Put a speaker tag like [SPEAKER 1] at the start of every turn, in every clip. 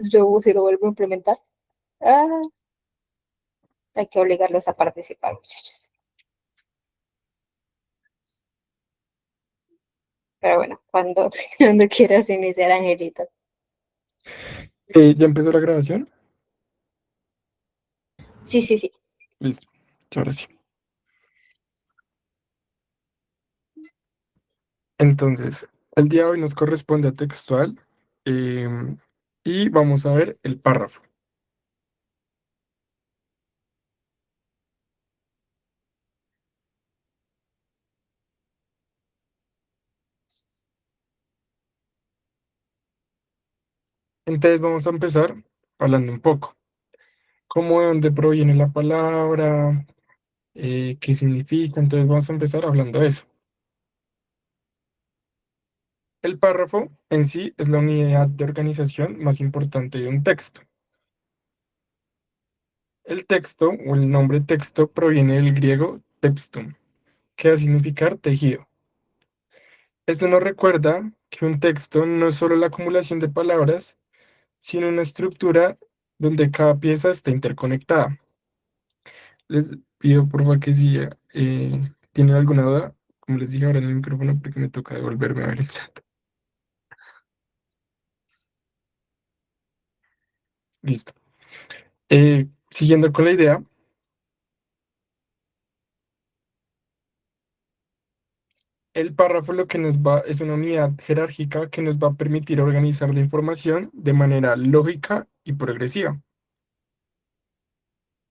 [SPEAKER 1] Luego, si lo vuelvo a implementar, ah, hay que obligarlos a participar, muchachos. Pero bueno, cuando, cuando quieras iniciar, Angelito.
[SPEAKER 2] ¿Ya empezó la grabación?
[SPEAKER 1] Sí, sí, sí.
[SPEAKER 2] Listo. Ahora sí. Entonces, el día de hoy nos corresponde a textual em, y vamos a ver el párrafo. Entonces vamos a empezar hablando un poco. ¿Cómo de dónde proviene la palabra? ¿Qué significa? Entonces vamos a empezar hablando de eso. El párrafo en sí es la unidad de organización más importante de un texto. El texto o el nombre texto proviene del griego textum, que va a significar tejido. Esto nos recuerda que un texto no es solo la acumulación de palabras, sino una estructura donde cada pieza está interconectada. Les pido por favor que si tienen alguna duda, como les dije ahora en el micrófono, porque me toca devolverme a ver el chat. Listo. Siguiendo con la idea, el párrafo lo que nos va es una unidad jerárquica que nos va a permitir organizar la información de manera lógica y progresiva.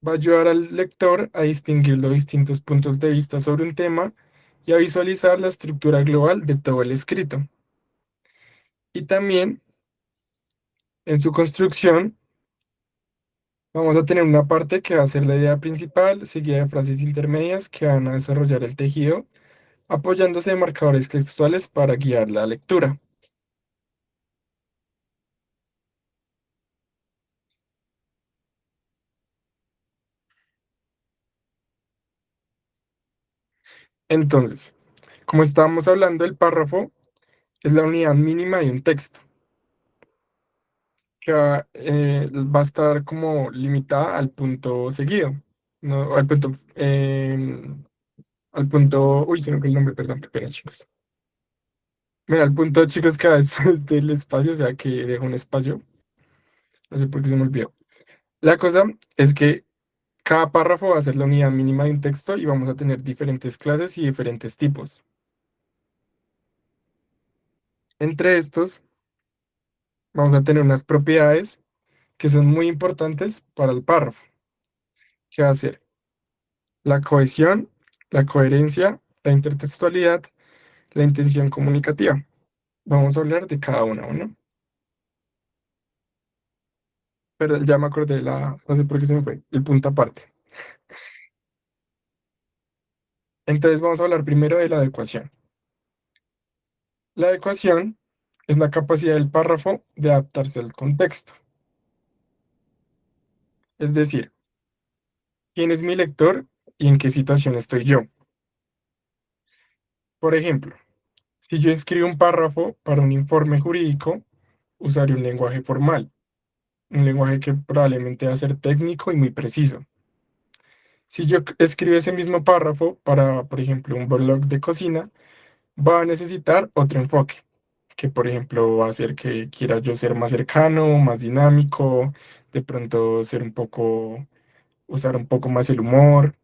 [SPEAKER 2] Va a ayudar al lector a distinguir los distintos puntos de vista sobre un tema y a visualizar la estructura global de todo el escrito. Y también en su construcción vamos a tener una parte que va a ser la idea principal, seguida de frases intermedias que van a desarrollar el tejido, apoyándose de marcadores textuales para guiar la lectura. Entonces, como estábamos hablando, el párrafo es la unidad mínima de un texto, que va a estar como limitada al punto seguido, ¿no? Al punto, uy, se me fue el nombre, perdón, qué pena, chicos. Mira, al punto, chicos, que va después del espacio, o sea, que dejo un espacio, no sé por qué se me olvidó. La cosa es que cada párrafo va a ser la unidad mínima de un texto y vamos a tener diferentes clases y diferentes tipos. Entre estos, vamos a tener unas propiedades que son muy importantes para el párrafo, que va a ser la cohesión, la coherencia, la intertextualidad, la intención comunicativa. Vamos a hablar de cada una, ¿no? Pero ya me acordé no sé por qué se me fue, el punto aparte. Entonces vamos a hablar primero de la adecuación. La adecuación es la capacidad del párrafo de adaptarse al contexto. Es decir, quién es mi lector y en qué situación estoy yo. Por ejemplo, si yo escribo un párrafo para un informe jurídico, usaré un lenguaje formal, un lenguaje que probablemente va a ser técnico y muy preciso. Si yo escribo ese mismo párrafo para, por ejemplo, un blog de cocina, va a necesitar otro enfoque, que por ejemplo va a hacer que quiera yo ser más cercano, más dinámico, de pronto ser un poco, usar un poco más el humor.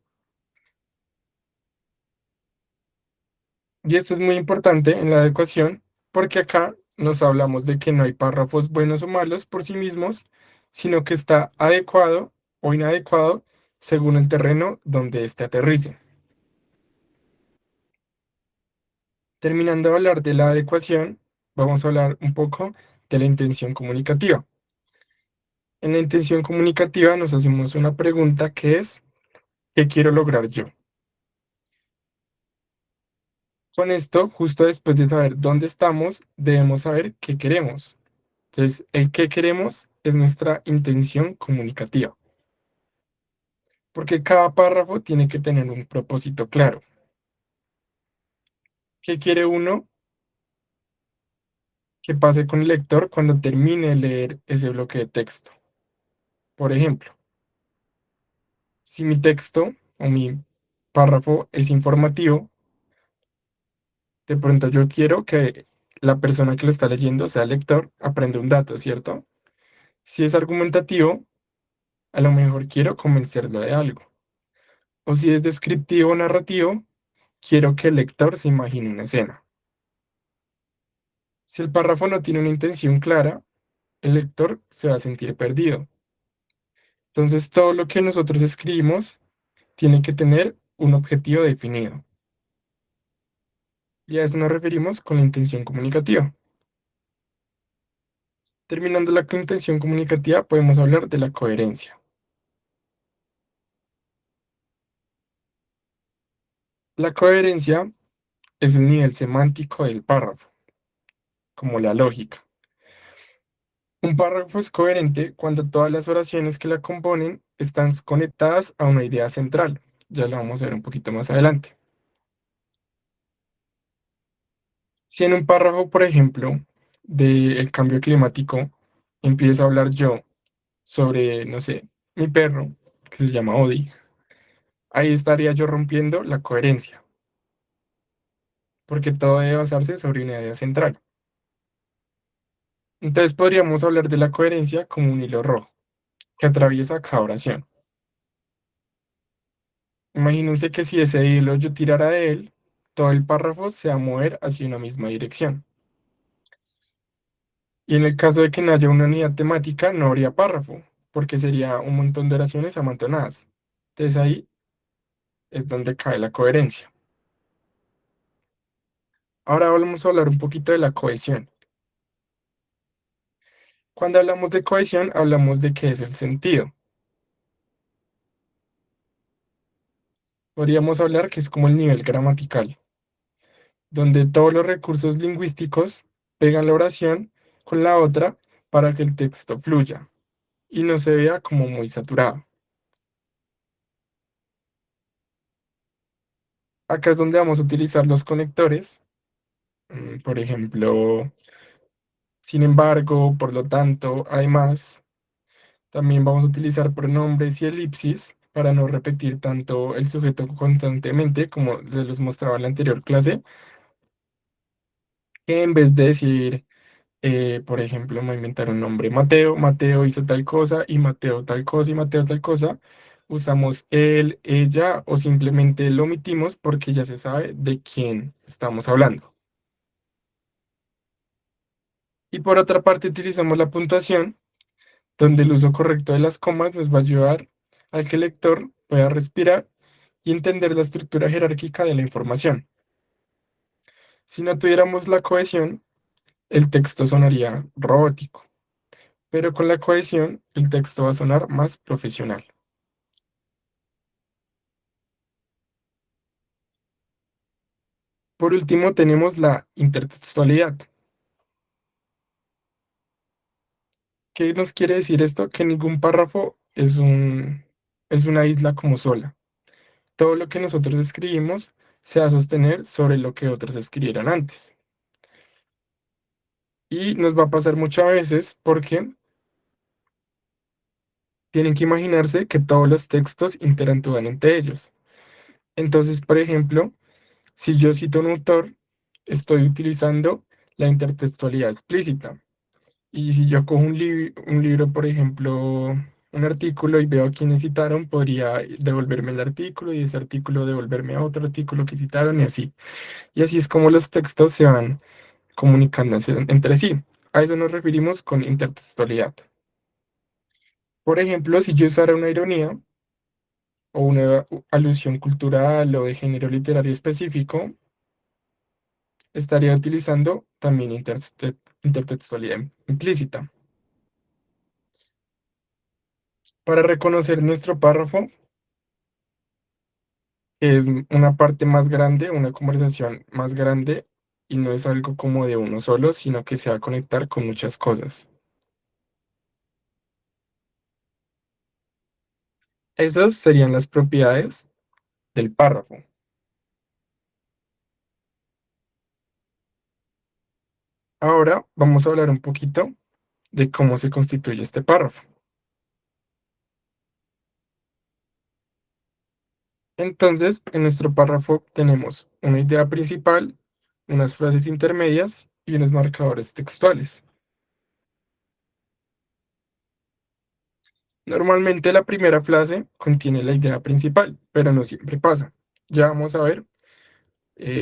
[SPEAKER 2] Y esto es muy importante en la adecuación porque acá nos hablamos de que no hay párrafos buenos o malos por sí mismos, sino que está adecuado o inadecuado según el terreno donde éste aterrice. Terminando de hablar de la adecuación, vamos a hablar un poco de la intención comunicativa. En la intención comunicativa nos hacemos una pregunta que es, ¿qué quiero lograr yo? Con esto, justo después de saber dónde estamos, debemos saber qué queremos. Entonces, el qué queremos es nuestra intención comunicativa, porque cada párrafo tiene que tener un propósito claro. ¿Qué quiere uno? ¿Qué pase con el lector cuando termine de leer ese bloque de texto? Por ejemplo, si mi texto o mi párrafo es informativo, de pronto yo quiero que la persona que lo está leyendo, sea el lector, aprenda un dato, ¿cierto? Si es argumentativo, a lo mejor quiero convencerlo de algo. O si es descriptivo o narrativo, quiero que el lector se imagine una escena. Si el párrafo no tiene una intención clara, el lector se va a sentir perdido. Entonces, todo lo que nosotros escribimos tiene que tener un objetivo definido. Y a eso nos referimos con la intención comunicativa. Terminando la intención comunicativa, podemos hablar de la coherencia. La coherencia es el nivel semántico del párrafo, como la lógica. Un párrafo es coherente cuando todas las oraciones que la componen están conectadas a una idea central. Ya lo vamos a ver un poquito más adelante. Si en un párrafo, por ejemplo, del cambio climático, empiezo a hablar yo sobre, no sé, mi perro, que se llama Odi, ahí estaría yo rompiendo la coherencia, porque todo debe basarse sobre una idea central. Entonces podríamos hablar de la coherencia como un hilo rojo que atraviesa cada oración. Imagínense que si ese hilo yo tirara de él, todo el párrafo se va a mover hacia una misma dirección. Y en el caso de que no haya una unidad temática, no habría párrafo, porque sería un montón de oraciones amontonadas. Entonces ahí es donde cae la coherencia. Ahora vamos a hablar un poquito de la cohesión. Cuando hablamos de cohesión, hablamos de qué es el sentido. Podríamos hablar que es como el nivel gramatical, donde todos los recursos lingüísticos pegan la oración con la otra para que el texto fluya y no se vea como muy saturado. Acá es donde vamos a utilizar los conectores, por ejemplo, sin embargo, por lo tanto, además, también vamos a utilizar pronombres y elipsis para no repetir tanto el sujeto constantemente como les los mostraba en la anterior clase, que en vez de decir, por ejemplo, me voy a inventar un nombre, Mateo, Mateo hizo tal cosa y Mateo tal cosa y Mateo tal cosa, usamos él, ella o simplemente lo omitimos porque ya se sabe de quién estamos hablando. Y por otra parte utilizamos la puntuación, donde el uso correcto de las comas nos va a ayudar al que el lector pueda respirar y entender la estructura jerárquica de la información. Si no tuviéramos la cohesión, el texto sonaría robótico, pero con la cohesión el texto va a sonar más profesional. Por último, tenemos la intertextualidad. ¿Qué nos quiere decir esto? Que ningún párrafo es una isla como sola. Todo lo que nosotros escribimos se va a sostener sobre lo que otros escribieron antes. Y nos va a pasar muchas veces porque tienen que imaginarse que todos los textos interactúan entre ellos. Entonces, por ejemplo, si yo cito un autor, estoy utilizando la intertextualidad explícita. Y si yo cojo un libro, por ejemplo, un artículo y veo a quienes citaron, podría devolverme el artículo y ese artículo devolverme a otro artículo que citaron y así. Y así es como los textos se van comunicándose entre sí. A eso nos referimos con intertextualidad. Por ejemplo, si yo usara una ironía o una alusión cultural o de género literario específico, estaría utilizando también intertextualidad implícita. Para reconocer nuestro párrafo, que es una parte más grande, una conversación más grande, y no es algo como de uno solo, sino que se va a conectar con muchas cosas. Esas serían las propiedades del párrafo. Ahora vamos a hablar un poquito de cómo se constituye este párrafo. Entonces, en nuestro párrafo tenemos una idea principal, unas frases intermedias y unos marcadores textuales. Normalmente la primera frase contiene la idea principal, pero no siempre pasa. Ya vamos a ver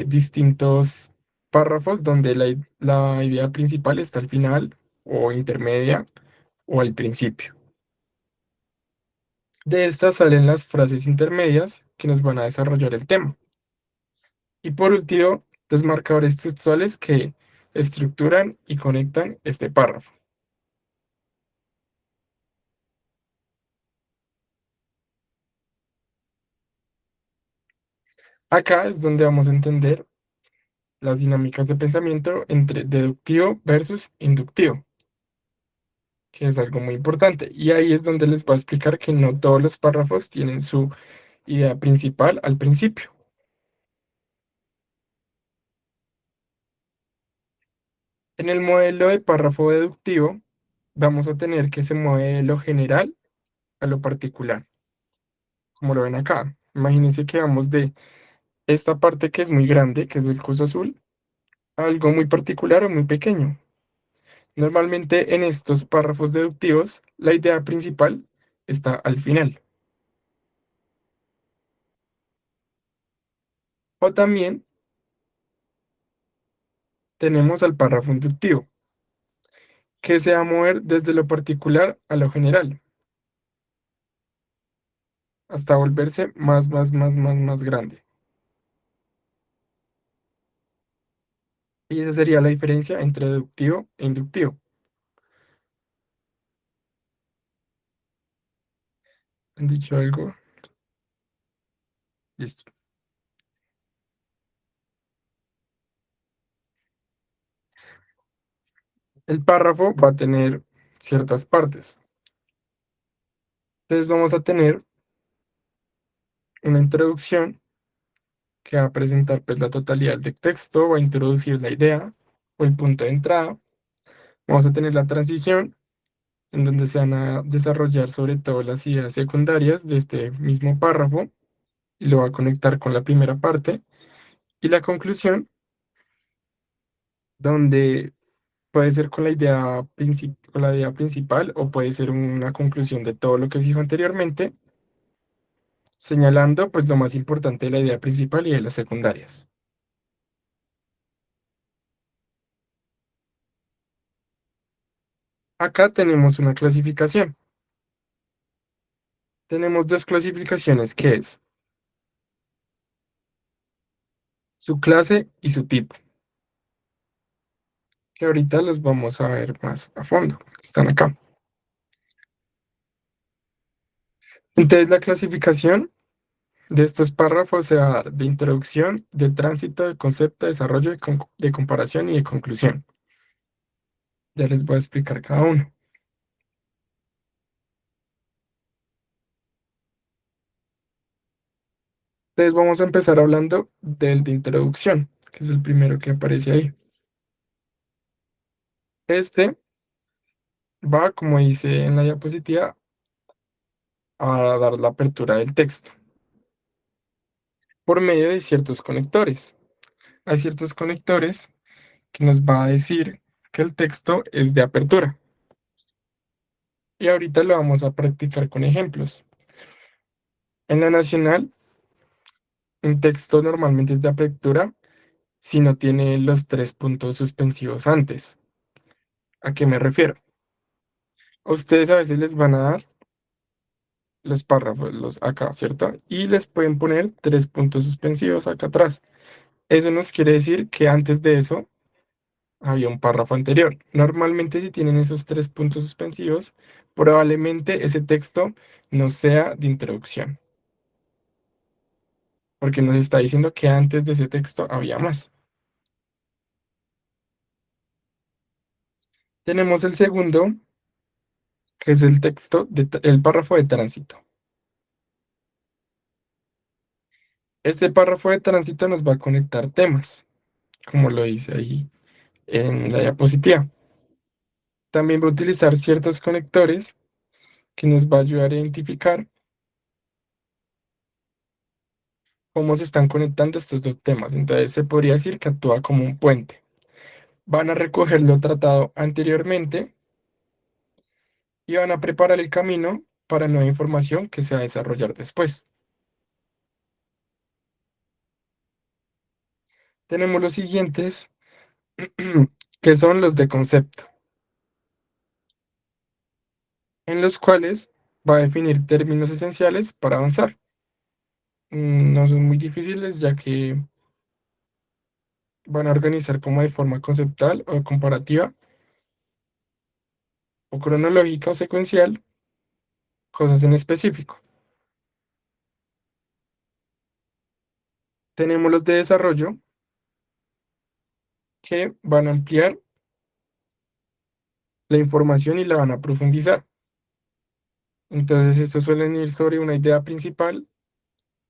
[SPEAKER 2] distintos párrafos donde la idea principal está al final o intermedia o al principio. De estas salen las frases intermedias que nos van a desarrollar el tema. Y por último, los marcadores textuales que estructuran y conectan este párrafo. Acá es donde vamos a entender las dinámicas de pensamiento entre deductivo versus inductivo, que es algo muy importante. Y ahí es donde les voy a explicar que no todos los párrafos tienen su idea principal al principio. En el modelo de párrafo deductivo, vamos a tener que se mueve de lo general a lo particular, como lo ven acá. Imagínense que vamos de esta parte que es muy grande, que es del coso azul, a algo muy particular o muy pequeño. Normalmente en estos párrafos deductivos, la idea principal está al final. O también tenemos al párrafo inductivo, que se va a mover desde lo particular a lo general, hasta volverse más grande. Y esa sería la diferencia entre deductivo e inductivo. ¿Han dicho algo? Listo. El párrafo va a tener ciertas partes. Entonces vamos a tener una introducción que va a presentar pues la totalidad del texto, va a introducir la idea o el punto de entrada. Vamos a tener la transición en donde se van a desarrollar sobre todo las ideas secundarias de este mismo párrafo y lo va a conectar con la primera parte. Y la conclusión, donde puede ser con con la idea principal o puede ser una conclusión de todo lo que se dijo anteriormente, señalando pues lo más importante de la idea principal y de las secundarias. Acá tenemos una clasificación. Tenemos dos clasificaciones que es su clase y su tipo, que ahorita los vamos a ver más a fondo. Están acá. Entonces la clasificación de estos párrafos se va a dar de introducción, de tránsito, de concepto, desarrollo, de comparación y de conclusión. Ya les voy a explicar cada uno. Entonces vamos a empezar hablando del de introducción, que es el primero que aparece ahí. Este va, como dice en la diapositiva, a dar la apertura del texto por medio de ciertos conectores. Hay ciertos conectores que nos va a decir que el texto es de apertura. Y ahorita lo vamos a practicar con ejemplos. En la nacional, un texto normalmente es de apertura si no tiene los tres puntos suspensivos antes. ¿A qué me refiero? A ustedes a veces les van a dar los párrafos, los acá, ¿cierto? Y les pueden poner tres puntos suspensivos acá atrás. Eso nos quiere decir que antes de eso había un párrafo anterior. Normalmente si tienen esos tres puntos suspensivos, probablemente ese texto no sea de introducción, porque nos está diciendo que antes de ese texto había más. Tenemos el segundo, que es el texto, el párrafo de tránsito. Este párrafo de tránsito nos va a conectar temas, como lo dice ahí en la diapositiva. También va a utilizar ciertos conectores que nos va a ayudar a identificar cómo se están conectando estos dos temas. Entonces se podría decir que actúa como un puente. Van a recoger lo tratado anteriormente y van a preparar el camino para nueva información que se va a desarrollar después. Tenemos los siguientes, que son los de concepto, en los cuales va a definir términos esenciales para avanzar. No son muy difíciles, ya que van a organizar como de forma conceptual o comparativa o cronológica o secuencial cosas en específico. Tenemos los de desarrollo que van a ampliar la información y la van a profundizar. Entonces, estos suelen ir sobre una idea principal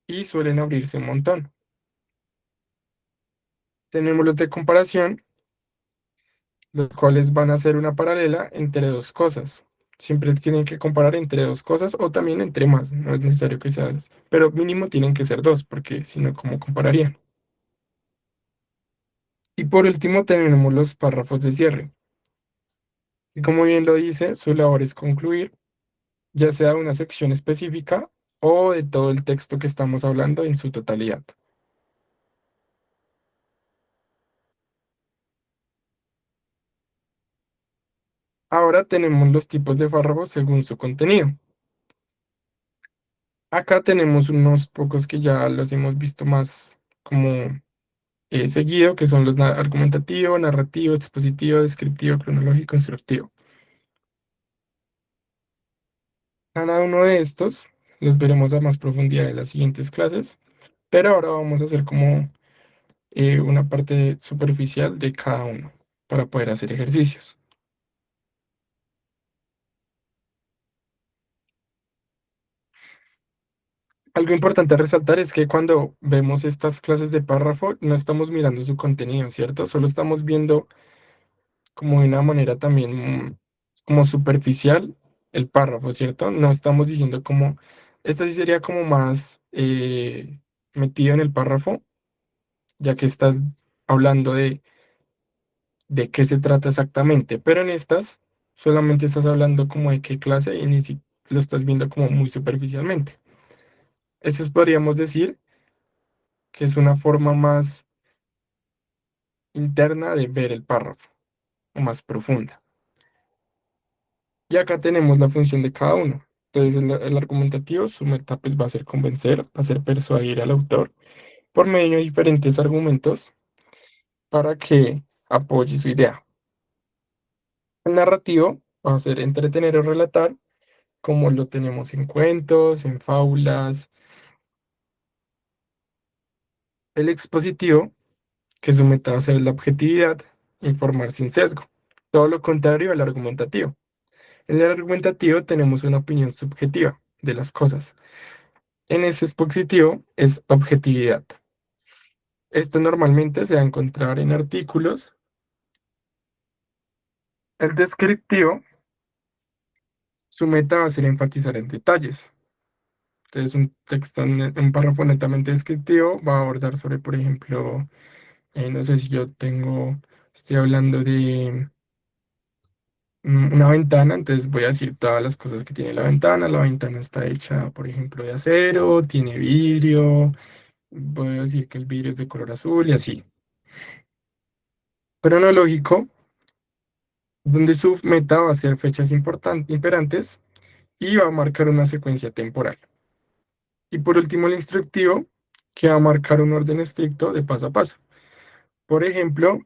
[SPEAKER 2] y suelen abrirse un montón. Tenemos los de comparación, los cuales van a hacer una paralela entre dos cosas. Siempre tienen que comparar entre dos cosas o también entre más. No es necesario que sea, pero mínimo tienen que ser dos, porque si no, ¿cómo compararían? Y por último, tenemos los párrafos de cierre. Y como bien lo dice, su labor es concluir, ya sea una sección específica o de todo el texto que estamos hablando en su totalidad. Ahora tenemos los tipos de párrafos según su contenido. Acá tenemos unos pocos que ya los hemos visto más como seguido, que son los argumentativo, narrativo, expositivo, descriptivo, cronológico, instructivo. Cada uno de estos los veremos a más profundidad en las siguientes clases, pero ahora vamos a hacer como una parte superficial de cada uno para poder hacer ejercicios. Algo importante a resaltar es que cuando vemos estas clases de párrafo, no estamos mirando su contenido, ¿cierto? Solo estamos viendo como de una manera también como superficial el párrafo, ¿cierto? No estamos diciendo como, esta sí sería como más metido en el párrafo, ya que estás hablando de qué se trata exactamente, pero en estas solamente estás hablando como de qué clase y ni si lo estás viendo como muy superficialmente. Eso podríamos decir que es una forma más interna de ver el párrafo, o más profunda. Y acá tenemos la función de cada uno. Entonces, el argumentativo, su meta pues va a ser convencer, va a ser persuadir al autor por medio de diferentes argumentos para que apoye su idea. El narrativo va a ser entretener o relatar, como lo tenemos en cuentos, en fábulas. El expositivo, que su meta va a ser la objetividad, informar sin sesgo. Todo lo contrario al argumentativo. En el argumentativo tenemos una opinión subjetiva de las cosas. En ese expositivo es objetividad. Esto normalmente se va a encontrar en artículos. El descriptivo, su meta va a ser enfatizar en detalles. Entonces, un texto, un párrafo netamente descriptivo va a abordar sobre, por ejemplo, no sé si yo estoy hablando de una ventana, entonces voy a decir todas las cosas que tiene la ventana. La ventana está hecha, por ejemplo, de acero, tiene vidrio, voy a decir que el vidrio es de color azul y así. Cronológico, donde su meta va a ser fechas importantes, imperantes y va a marcar una secuencia temporal. Y por último, el instructivo, que va a marcar un orden estricto de paso a paso. Por ejemplo,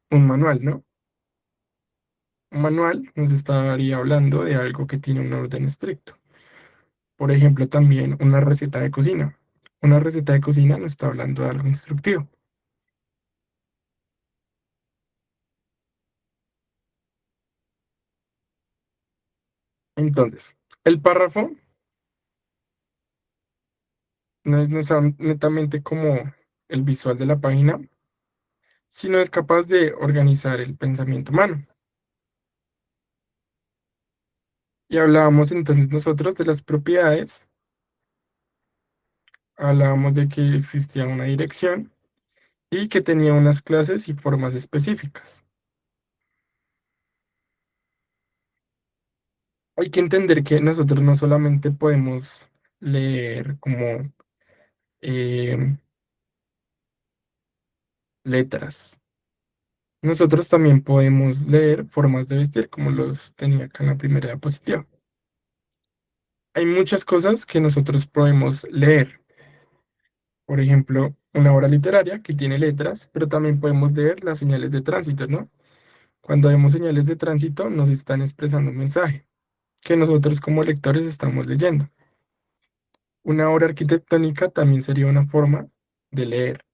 [SPEAKER 2] un manual, ¿no? Un manual nos estaría hablando de algo que tiene un orden estricto. Por ejemplo, también una receta de cocina. Una receta de cocina nos está hablando de algo instructivo. Entonces, el párrafo no es netamente como el visual de la página, sino es capaz de organizar el pensamiento humano. Y hablábamos entonces nosotros de las propiedades, hablábamos de que existía una dirección y que tenía unas clases y formas específicas. Hay que entender que nosotros no solamente podemos leer como eh, letras, nosotros también podemos leer formas de vestir, como los tenía acá en la primera diapositiva. Hay muchas cosas que nosotros podemos leer. Por ejemplo, una obra literaria que tiene letras, pero también podemos leer las señales de tránsito, ¿no? Cuando vemos señales de tránsito, nos están expresando un mensaje que nosotros como lectores estamos leyendo. Una obra arquitectónica también sería una forma de leer.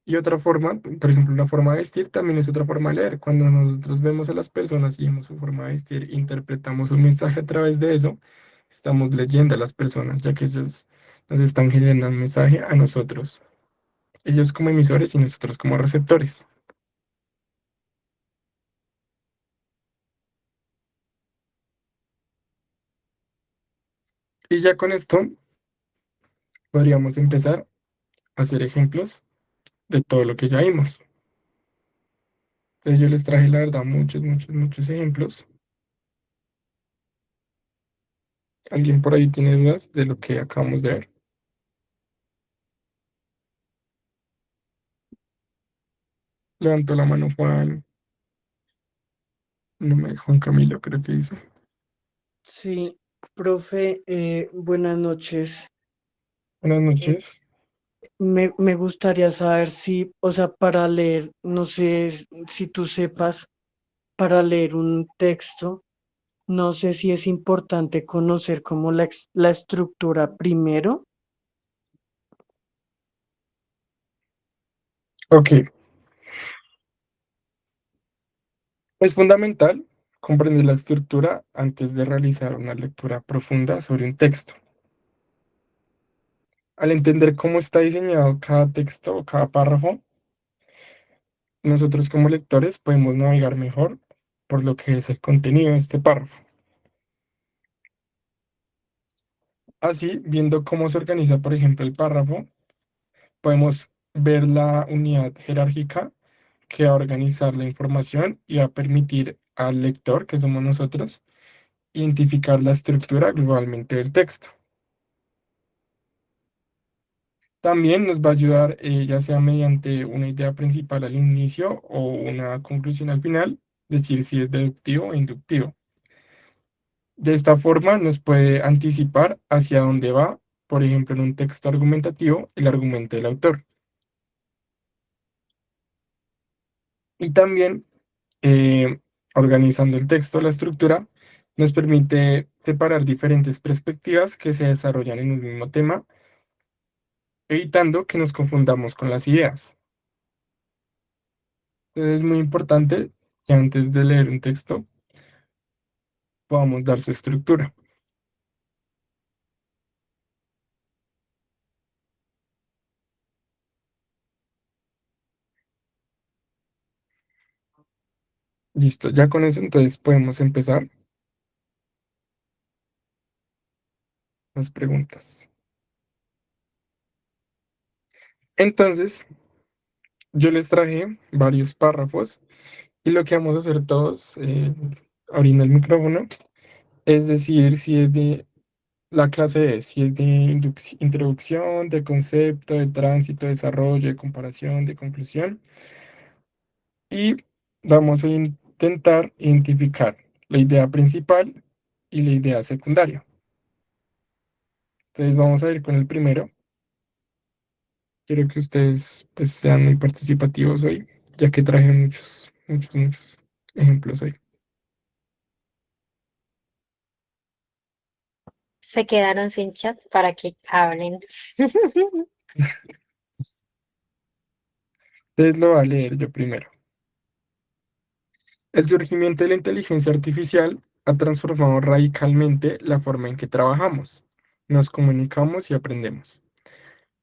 [SPEAKER 2] Y otra forma, por ejemplo, una forma de vestir también es otra forma de leer. Cuando nosotros vemos a las personas y vemos su forma de vestir, interpretamos un mensaje a través de eso, estamos leyendo a las personas, ya que ellos nos están generando un mensaje a nosotros. Ellos como emisores y nosotros como receptores. Y ya con esto podríamos empezar a hacer ejemplos de todo lo que ya vimos. Entonces yo les traje, la verdad, muchos ejemplos. ¿Alguien por ahí tiene dudas de lo que acabamos de ver? Levantó la mano Juan, no me Juan Camilo, creo que dice.
[SPEAKER 3] Sí, profe, buenas noches.
[SPEAKER 2] Buenas
[SPEAKER 3] Eh,
[SPEAKER 2] noches.
[SPEAKER 3] me gustaría saber si, o sea, para leer, no sé si tú sepas, para leer un texto, no sé si es importante conocer como la estructura primero.
[SPEAKER 2] Ok, es fundamental comprender la estructura antes de realizar una lectura profunda sobre un texto. Al entender cómo está diseñado cada texto o cada párrafo, nosotros como lectores podemos navegar mejor por lo que es el contenido de este párrafo. Así, viendo cómo se organiza, por ejemplo, el párrafo, podemos ver la unidad jerárquica que va a organizar la información y va a permitir al lector, que somos nosotros, identificar la estructura globalmente del texto. También nos va a ayudar, ya sea mediante una idea principal al inicio o una conclusión al final, decir si es deductivo o inductivo. De esta forma nos puede anticipar hacia dónde va, por ejemplo, en un texto argumentativo, el argumento del autor. Y también, organizando el texto, la estructura, nos permite separar diferentes perspectivas que se desarrollan en un mismo tema, evitando que nos confundamos con las ideas. Entonces es muy importante que antes de leer un texto podamos dar su estructura. Listo, ya con eso entonces podemos empezar las preguntas. Entonces, yo les traje varios párrafos y lo que vamos a hacer todos, abriendo el micrófono, es decir si es de la clase E, si es de introducción, de concepto, de tránsito, desarrollo, de comparación, de conclusión. Y vamos a intentar identificar la idea principal y la idea secundaria. Entonces vamos a ir con el primero. Quiero que ustedes pues sean muy participativos hoy, ya que traje muchos ejemplos hoy.
[SPEAKER 1] Se quedaron sin chat para que hablen.
[SPEAKER 2] Entonces lo voy a leer yo primero. El surgimiento de la inteligencia artificial ha transformado radicalmente la forma en que trabajamos, nos comunicamos y aprendemos.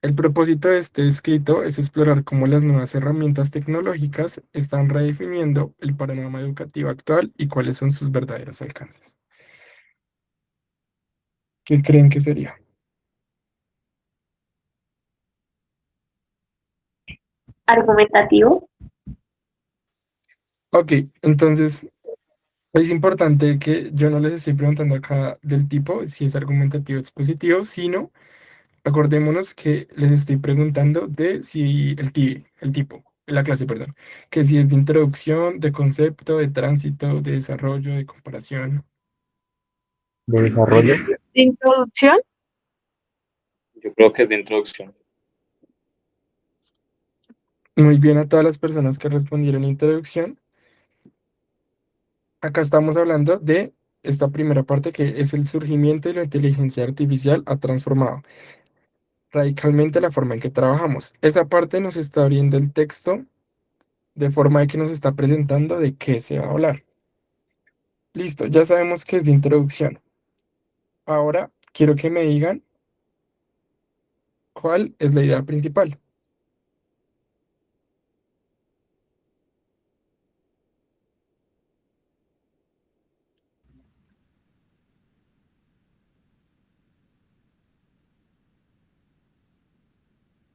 [SPEAKER 2] El propósito de este escrito es explorar cómo las nuevas herramientas tecnológicas están redefiniendo el panorama educativo actual y cuáles son sus verdaderos alcances. ¿Qué creen que sería?
[SPEAKER 4] Argumentativo.
[SPEAKER 2] Ok, entonces es importante que yo no les estoy preguntando acá del tipo si es argumentativo o expositivo, sino acordémonos que les estoy preguntando de si el tipo, la clase, perdón, que si es de introducción, de concepto, de tránsito, de desarrollo, de comparación.
[SPEAKER 5] de desarrollo.
[SPEAKER 4] De introducción.
[SPEAKER 5] Yo creo que es de introducción.
[SPEAKER 2] Muy bien a todas las personas que respondieron introducción. Acá estamos hablando de esta primera parte que es el surgimiento de la inteligencia artificial ha transformado radicalmente la forma en que trabajamos. Esa parte nos está abriendo el texto de forma de que nos está presentando de qué se va a hablar. Listo, ya sabemos que es de introducción. Ahora quiero que me digan cuál es la idea principal.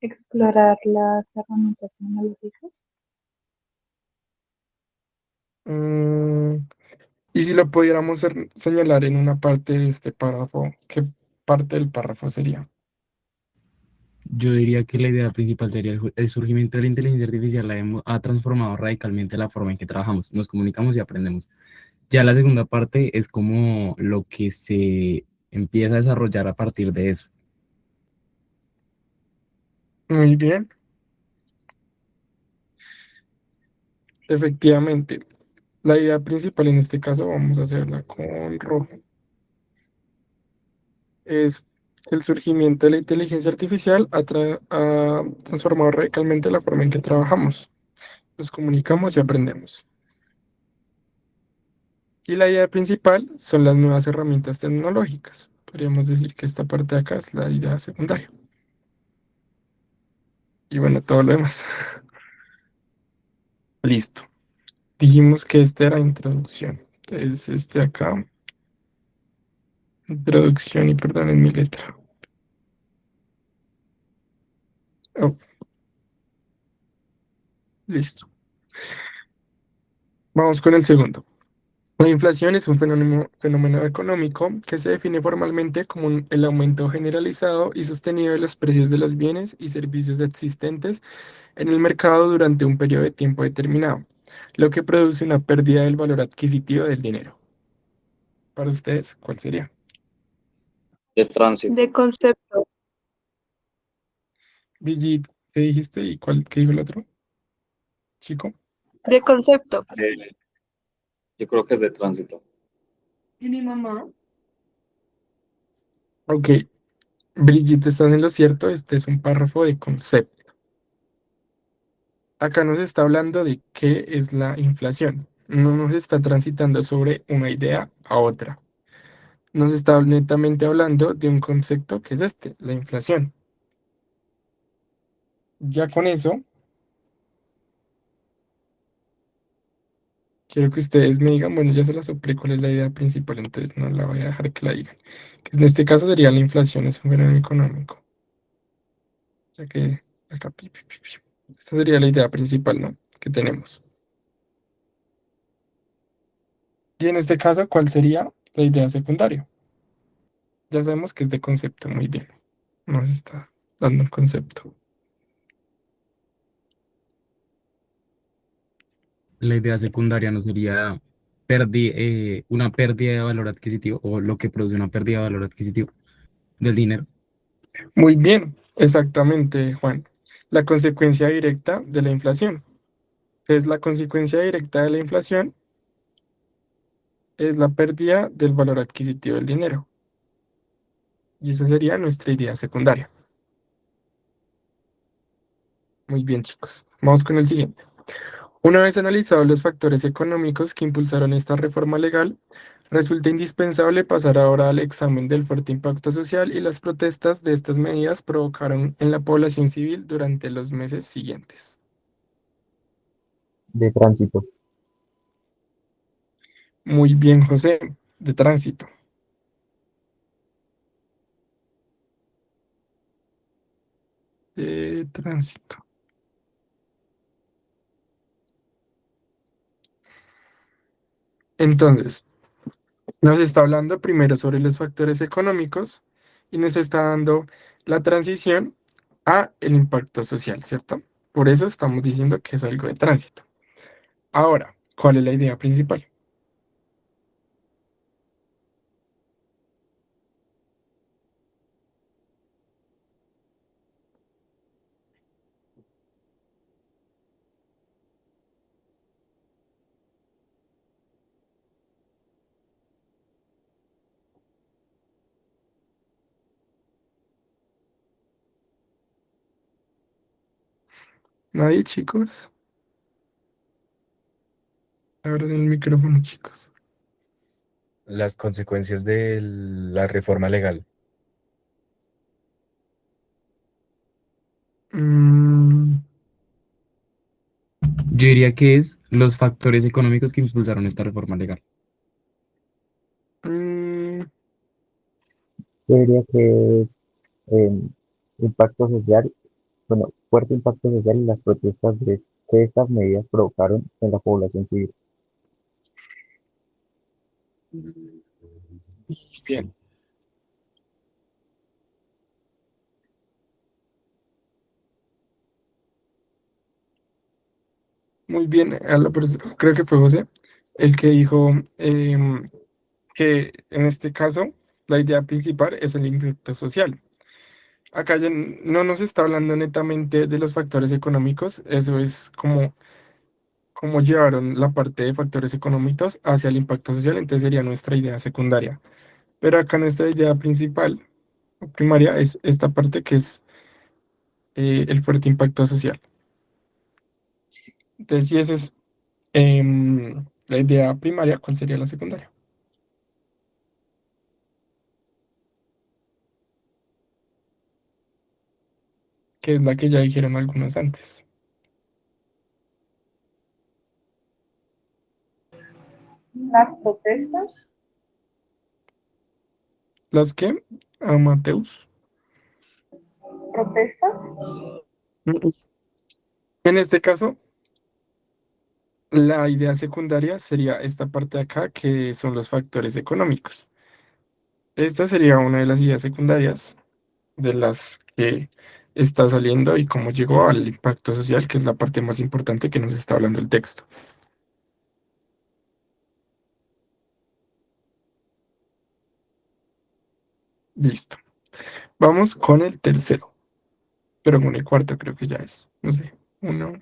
[SPEAKER 4] Explorar las herramientas tecnológicas.
[SPEAKER 2] Mm, y si lo pudiéramos señalar en una parte de este párrafo, ¿qué parte del párrafo sería?
[SPEAKER 6] Yo diría que la idea principal sería el surgimiento de la inteligencia artificial ha transformado radicalmente la forma en que trabajamos, nos comunicamos y aprendemos. Ya la segunda parte es como lo que se empieza a desarrollar a partir de eso.
[SPEAKER 2] Muy bien, efectivamente. La idea principal en este caso, vamos a hacerla con rojo, es el surgimiento de la inteligencia artificial ha transformado radicalmente la forma en que trabajamos, nos comunicamos y aprendemos. Y la idea principal son las nuevas herramientas tecnológicas. Podríamos decir que esta parte de acá es la idea secundaria. Y bueno, todo lo demás. Listo. Dijimos que esta era introducción. Entonces, este acá, introducción y perdonen mi letra. Oh, listo. Vamos con el segundo. La inflación es un fenómeno económico que se define formalmente como el aumento generalizado y sostenido de los precios de los bienes y servicios existentes en el mercado durante un periodo de tiempo determinado, lo que produce una pérdida del valor adquisitivo del dinero. Para ustedes, ¿cuál sería?
[SPEAKER 5] De tránsito.
[SPEAKER 4] De concepto.
[SPEAKER 2] Brigitte, ¿qué dijiste? ¿Y qué dijo el otro chico?
[SPEAKER 4] De concepto.
[SPEAKER 5] Yo creo que es de tránsito.
[SPEAKER 4] ¿Y mi mamá?
[SPEAKER 2] Ok, Brigitte, estás en lo cierto, este es un párrafo de concepto. Acá nos está hablando de qué es la inflación. No nos está transitando sobre una idea a otra. Nos está netamente hablando de un concepto que es este, la inflación. Ya con eso, quiero que ustedes me digan, bueno, ya se la soplé cuál es la idea principal, entonces no la voy a dejar que la digan. Que en este caso sería la inflación, es un fenómeno económico. Ya que acá, esta sería la idea principal, ¿no? Que tenemos. Y en este caso, ¿cuál sería la idea secundaria? Ya sabemos que es de concepto, muy bien. Nos está dando un concepto.
[SPEAKER 6] La idea secundaria no sería una pérdida de valor adquisitivo o lo que produce una pérdida de valor adquisitivo del dinero.
[SPEAKER 2] Muy bien, exactamente, Juan. La consecuencia directa de la inflación. Es la consecuencia directa de la inflación, es la pérdida del valor adquisitivo del dinero. Y esa sería nuestra idea secundaria. Muy bien, chicos. Vamos con el siguiente. Una vez analizados los factores económicos que impulsaron esta reforma legal, Resulta indispensable pasar ahora al examen del fuerte impacto social y las protestas de estas medidas provocaron en la población civil durante los meses siguientes.
[SPEAKER 5] De tránsito.
[SPEAKER 2] Muy bien, José, de tránsito. De tránsito. Entonces, nos está hablando primero sobre los factores económicos y nos está dando la transición a el impacto social, ¿cierto? Por eso estamos diciendo que es algo de tránsito. Ahora, ¿cuál es la idea principal? ¿Nadie, chicos? Abran el micrófono, chicos.
[SPEAKER 7] Las consecuencias de la reforma legal.
[SPEAKER 2] Mm,
[SPEAKER 6] Yo diría que es los factores económicos que impulsaron esta reforma legal.
[SPEAKER 2] mm,
[SPEAKER 5] Yo diría que es impacto social, bueno, fuerte impacto social y las protestas que estas medidas provocaron en la población civil.
[SPEAKER 2] bien, muy bien. Creo que fue José el que dijo que en este caso la idea principal es el impacto social. Acá ya no nos está hablando netamente de los factores económicos, eso es como llevaron la parte de factores económicos hacia el impacto social, entonces sería nuestra idea secundaria. Pero acá nuestra idea principal o primaria es esta parte que es el fuerte impacto social. Entonces, si esa es la idea primaria, ¿cuál sería la secundaria? Que es la que ya dijeron algunos antes.
[SPEAKER 4] Las protestas.
[SPEAKER 2] ¿Las que? Amateus.
[SPEAKER 4] ¿Protestas?
[SPEAKER 2] Mm, En este caso, la idea secundaria sería esta parte de acá, que son los factores económicos. Esta sería una de las ideas secundarias de las que está saliendo y cómo llegó al impacto social, que es la parte más importante que nos está hablando el texto. Listo. Vamos con el tercero, pero con el cuarto creo que ya es. No sé. Uno,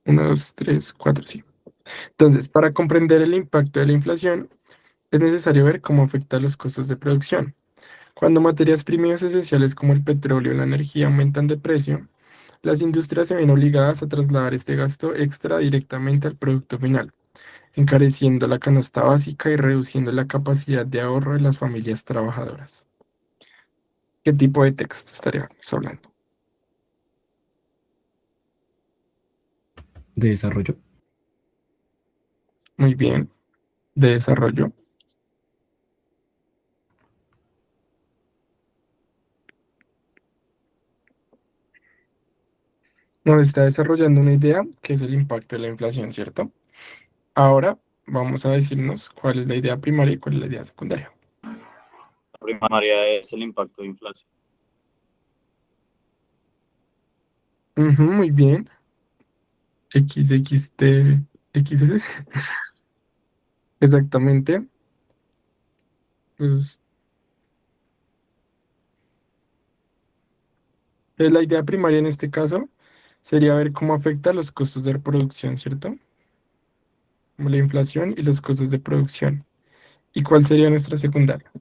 [SPEAKER 2] dos, tres, cuatro, sí. Entonces, para comprender el impacto de la inflación, es necesario ver cómo afecta los costos de producción. Cuando materias primas esenciales como el petróleo y la energía aumentan de precio, las industrias se ven obligadas a trasladar este gasto extra directamente al producto final, encareciendo la canasta básica y reduciendo la capacidad de ahorro de las familias trabajadoras. ¿Qué tipo de texto estaríamos hablando?
[SPEAKER 6] De desarrollo.
[SPEAKER 2] Muy bien, de desarrollo. Nos está desarrollando una idea que es el impacto de la inflación, ¿cierto? Ahora vamos a decirnos cuál es la idea primaria y cuál es la idea secundaria.
[SPEAKER 5] La primaria es el impacto de inflación.
[SPEAKER 2] Ujú, muy bien. XXT, XS. Exactamente. Pues, la idea primaria en este caso sería ver cómo afecta los costos de reproducción, ¿cierto? Como la inflación y los costos de producción. ¿Y cuál sería nuestra secundaria?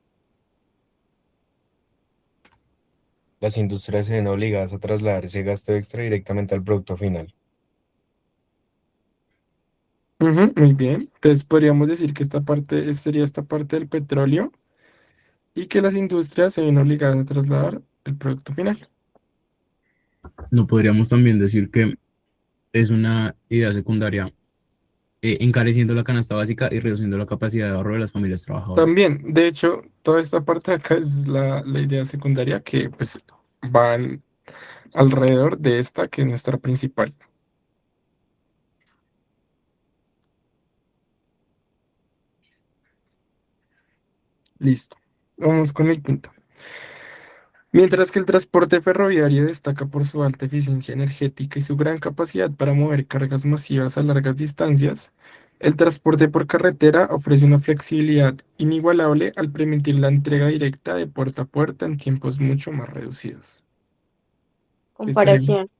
[SPEAKER 7] Las industrias se ven obligadas a trasladar ese gasto extra directamente al producto final.
[SPEAKER 2] Ujú, muy bien. Entonces podríamos decir que esta parte sería esta parte del petróleo y que las industrias se ven obligadas a trasladar el producto final.
[SPEAKER 6] No podríamos también decir que es una idea secundaria, encareciendo la canasta básica y reduciendo la capacidad de ahorro de las familias trabajadoras.
[SPEAKER 2] También, de hecho, toda esta parte de acá es la idea secundaria que pues van alrededor de esta que es nuestra principal. Listo. Vamos con el quinto. Mientras que el transporte ferroviario destaca por su alta eficiencia energética y su gran capacidad para mover cargas masivas a largas distancias, el transporte por carretera ofrece una flexibilidad inigualable al permitir la entrega directa de puerta a puerta en tiempos mucho más reducidos. Estaría
[SPEAKER 8] Comparación.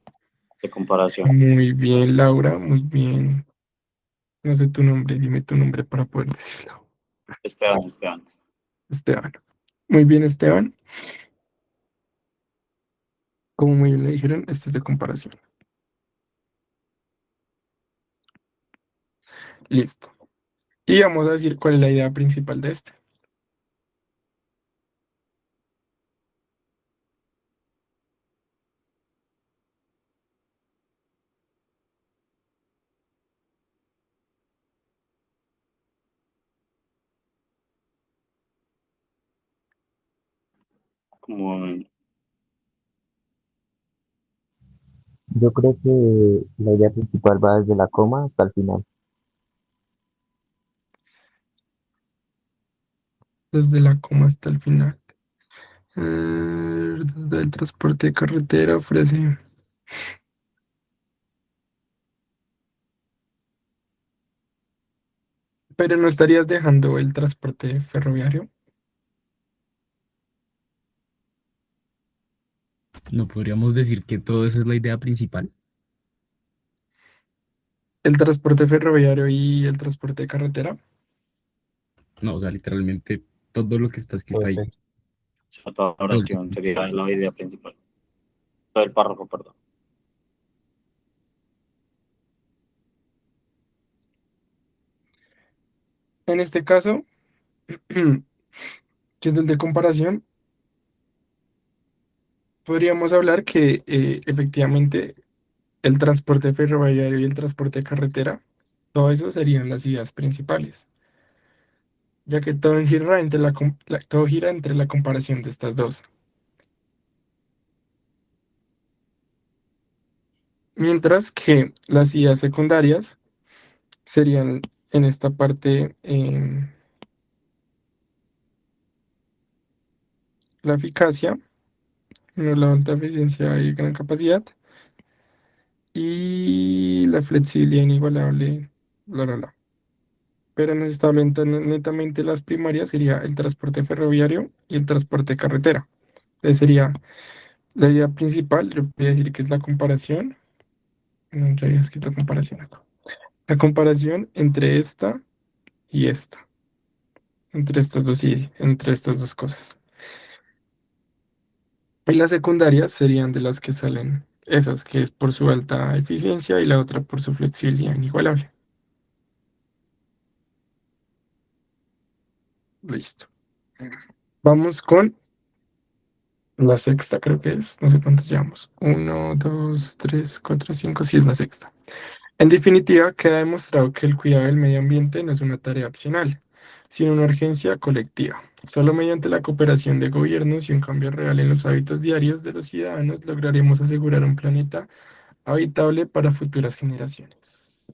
[SPEAKER 9] De comparación.
[SPEAKER 2] muy bien, Laura, muy bien. No sé tu nombre, dime tu nombre para poder decirlo.
[SPEAKER 9] Esteban.
[SPEAKER 2] Esteban. Muy bien, Esteban. Como muy bien le dijeron, esto es de comparación. Listo. Y vamos a decir cuál es la idea principal de este.
[SPEAKER 9] Como
[SPEAKER 5] Yo creo que la idea principal va desde la coma hasta el final.
[SPEAKER 2] Desde la coma hasta el final. El transporte de carretera ofrece. Pero no estarías dejando el transporte ferroviario.
[SPEAKER 6] No podríamos decir que todo eso es la idea principal.
[SPEAKER 2] El transporte ferroviario y el transporte de carretera.
[SPEAKER 6] No, o sea, literalmente todo lo que está escrito ahí,
[SPEAKER 5] Entonces,
[SPEAKER 9] toda la
[SPEAKER 6] todo el
[SPEAKER 9] oración
[SPEAKER 6] texto.
[SPEAKER 9] sería la idea principal. Todo el párrafo, perdón.
[SPEAKER 2] En este caso, que es el de comparación, podríamos hablar que efectivamente el transporte ferroviario y el transporte de carretera, todo eso serían las ideas principales, ya que todo gira todo gira entre la comparación de estas dos. Mientras que las ideas secundarias serían en esta parte la eficacia, no, la alta eficiencia y gran capacidad, y la flexibilidad inigualable, bla. Pero nos está hablando netamente las primarias, sería el transporte ferroviario y el transporte carretera. Entonces sería la idea principal, yo voy a decir que es la comparación, no, ya había escrito comparación acá. La comparación entre esta y esta, entre estas dos y entre estas dos cosas. Y las secundarias serían de las que salen esas, que es por su alta eficiencia y la otra por su flexibilidad inigualable. Listo. Vamos con la sexta, creo que es. No sé cuántas llevamos. Uno, dos, tres, cuatro, cinco. Sí, es la sexta. En definitiva, queda demostrado que el cuidado del medio ambiente no es una tarea opcional, sino una urgencia colectiva. Solo mediante la cooperación de gobiernos y un cambio real en los hábitos diarios de los ciudadanos lograremos asegurar un planeta habitable para futuras generaciones.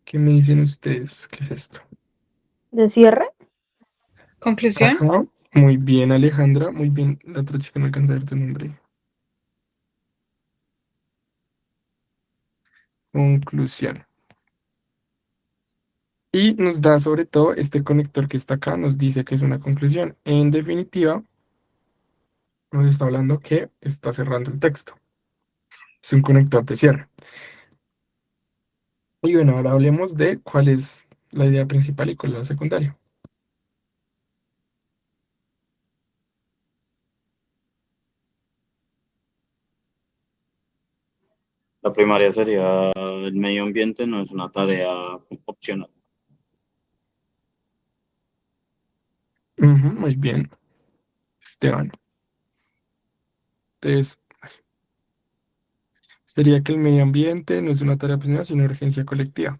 [SPEAKER 2] ¿Qué me dicen ustedes? ¿Qué es esto?
[SPEAKER 8] ¿De cierre?
[SPEAKER 1] Conclusión.
[SPEAKER 2] Ajá. Muy bien, Alejandra. Muy bien. La otra chica no alcanza a ver tu nombre. Conclusión. Y nos da sobre todo este conector que está acá, nos dice que es una conclusión. En definitiva, nos está hablando que está cerrando el texto. Es un conector de cierre. Y bueno, ahora hablemos de cuál es la idea principal y cuál es la secundaria.
[SPEAKER 9] La primaria sería el medio ambiente, no es una tarea opcional.
[SPEAKER 2] Ujú, muy bien, Esteban. Entonces, sería que el medio ambiente no es una tarea personal, sino una urgencia colectiva.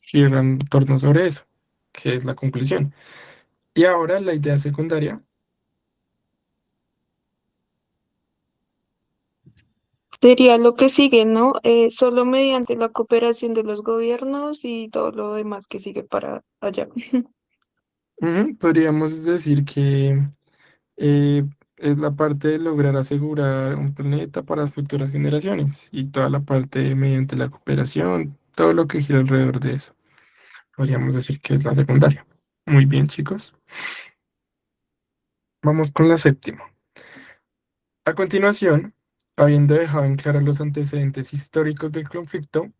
[SPEAKER 2] Gira en torno sobre eso, que es la conclusión. Y ahora la idea secundaria.
[SPEAKER 10] Sería lo que sigue, ¿no? Solo mediante la cooperación de los gobiernos y todo lo demás que sigue para allá.
[SPEAKER 2] Podríamos decir que eh, es la parte de lograr asegurar un planeta para las futuras generaciones y toda la parte mediante la cooperación, todo lo que gira alrededor de eso. Podríamos decir que es la secundaria. Muy bien, chicos. Vamos con la séptima. A continuación, habiendo dejado en claro los antecedentes históricos del conflicto,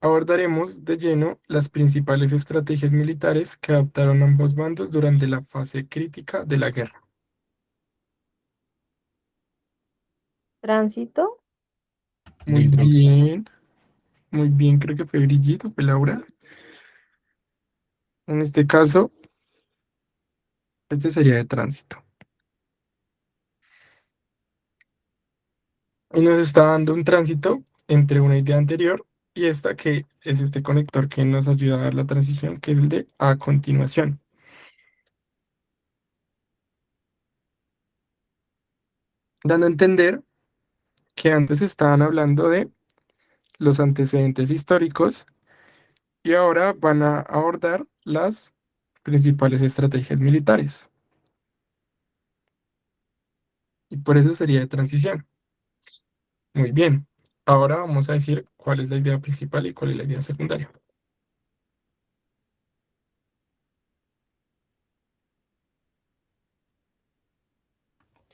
[SPEAKER 2] abordaremos de lleno las principales estrategias militares que adoptaron ambos bandos durante la fase crítica de la guerra.
[SPEAKER 8] Tránsito.
[SPEAKER 6] De
[SPEAKER 2] Muy
[SPEAKER 6] introducción.
[SPEAKER 2] bien, muy bien, creo que fue Brigitte o fue Laura. En este caso, este sería de tránsito. Y nos está dando un tránsito entre una idea anterior y esta que es este conector que nos ayuda a dar la transición, que es el de a continuación. Dando a entender que antes estaban hablando de los antecedentes históricos y ahora van a abordar las principales estrategias militares. Y por eso sería de transición. Muy bien. Ahora vamos a decir cuál es la idea principal y cuál es la idea secundaria.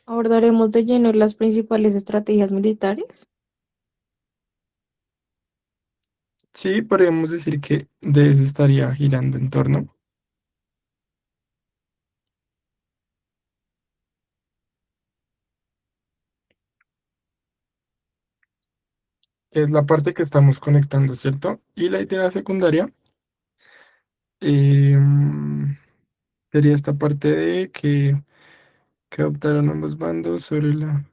[SPEAKER 8] Abordaremos de lleno las principales estrategias militares.
[SPEAKER 2] Sí, podríamos decir que de eso estaría girando en torno. Que es la parte que estamos conectando, ¿cierto? Y la idea secundaria em, sería esta parte de que adoptaron ambos bandos sobre la...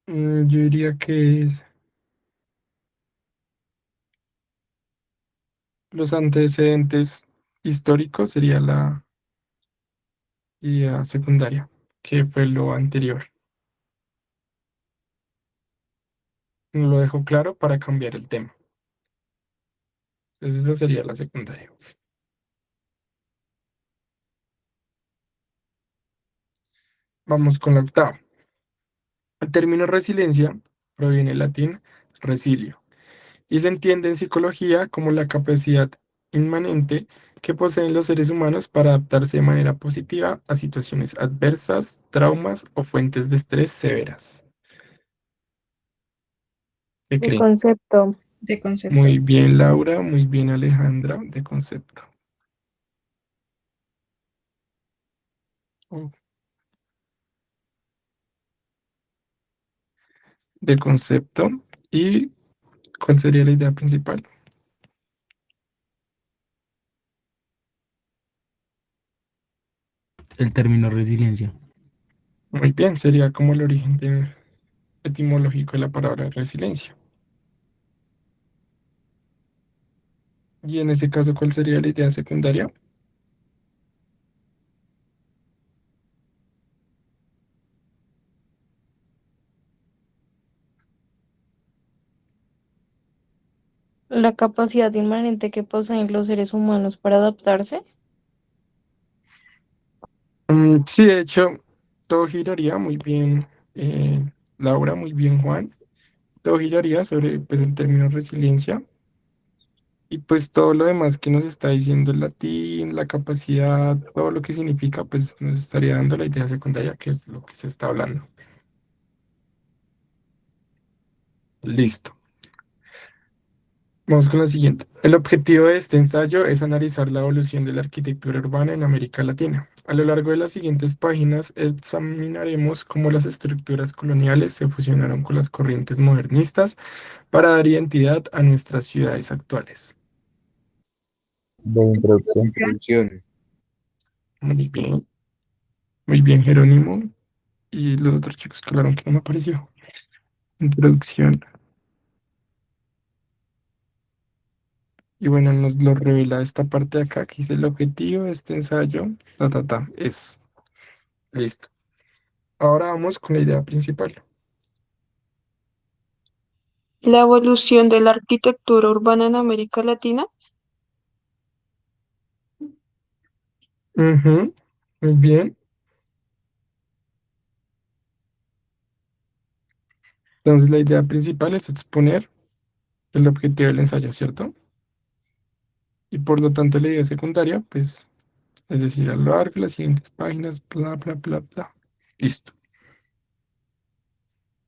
[SPEAKER 2] yo diría que es los antecedentes históricos sería la idea secundaria, que fue lo anterior. Lo dejo claro para cambiar el tema. Entonces, esa sería la secundaria. Vamos con la octava. El término resiliencia proviene del latín resilio y se entiende en psicología como la capacidad inmanente que poseen los seres humanos para adaptarse de manera positiva a situaciones adversas, traumas o fuentes de estrés severas. ¿Qué
[SPEAKER 8] De
[SPEAKER 2] creen?
[SPEAKER 8] concepto.
[SPEAKER 1] De concepto.
[SPEAKER 2] Muy bien, Laura, muy bien, Alejandra, de concepto. Oh, de concepto. ¿Y cuál sería la idea principal?
[SPEAKER 6] El término resiliencia.
[SPEAKER 2] Muy bien, sería como el origen etimológico de la palabra resiliencia. Y en ese caso, ¿cuál sería la idea secundaria?
[SPEAKER 8] La capacidad inmanente que poseen los seres humanos para adaptarse.
[SPEAKER 2] Sí, de hecho, todo giraría muy bien, Laura, muy bien, Juan. Todo giraría sobre pues, el término resiliencia y pues todo lo demás que nos está diciendo el latín, la capacidad, todo lo que significa, pues nos estaría dando la idea secundaria, que es lo que se está hablando. Listo. Vamos con la siguiente. El objetivo de este ensayo es analizar la evolución de la arquitectura urbana en América Latina. A lo largo de las siguientes páginas examinaremos cómo las estructuras coloniales se fusionaron con las corrientes modernistas para dar identidad a nuestras ciudades actuales.
[SPEAKER 5] De introducción,
[SPEAKER 7] Introducción.
[SPEAKER 2] Muy bien, Jerónimo. Y los otros chicos, claro que no me apareció. Introducción. Y bueno, nos lo revela esta parte de acá, que dice el objetivo de este ensayo, es. Listo. Ahora vamos con la idea principal.
[SPEAKER 10] La evolución de la arquitectura urbana en América Latina.
[SPEAKER 2] Ujú, muy bien. Entonces la idea principal es exponer el objetivo del ensayo, ¿cierto? Y por lo tanto la idea secundaria, pues, es decir, a lo largo de las siguientes páginas, bla, bla, bla, bla. Listo.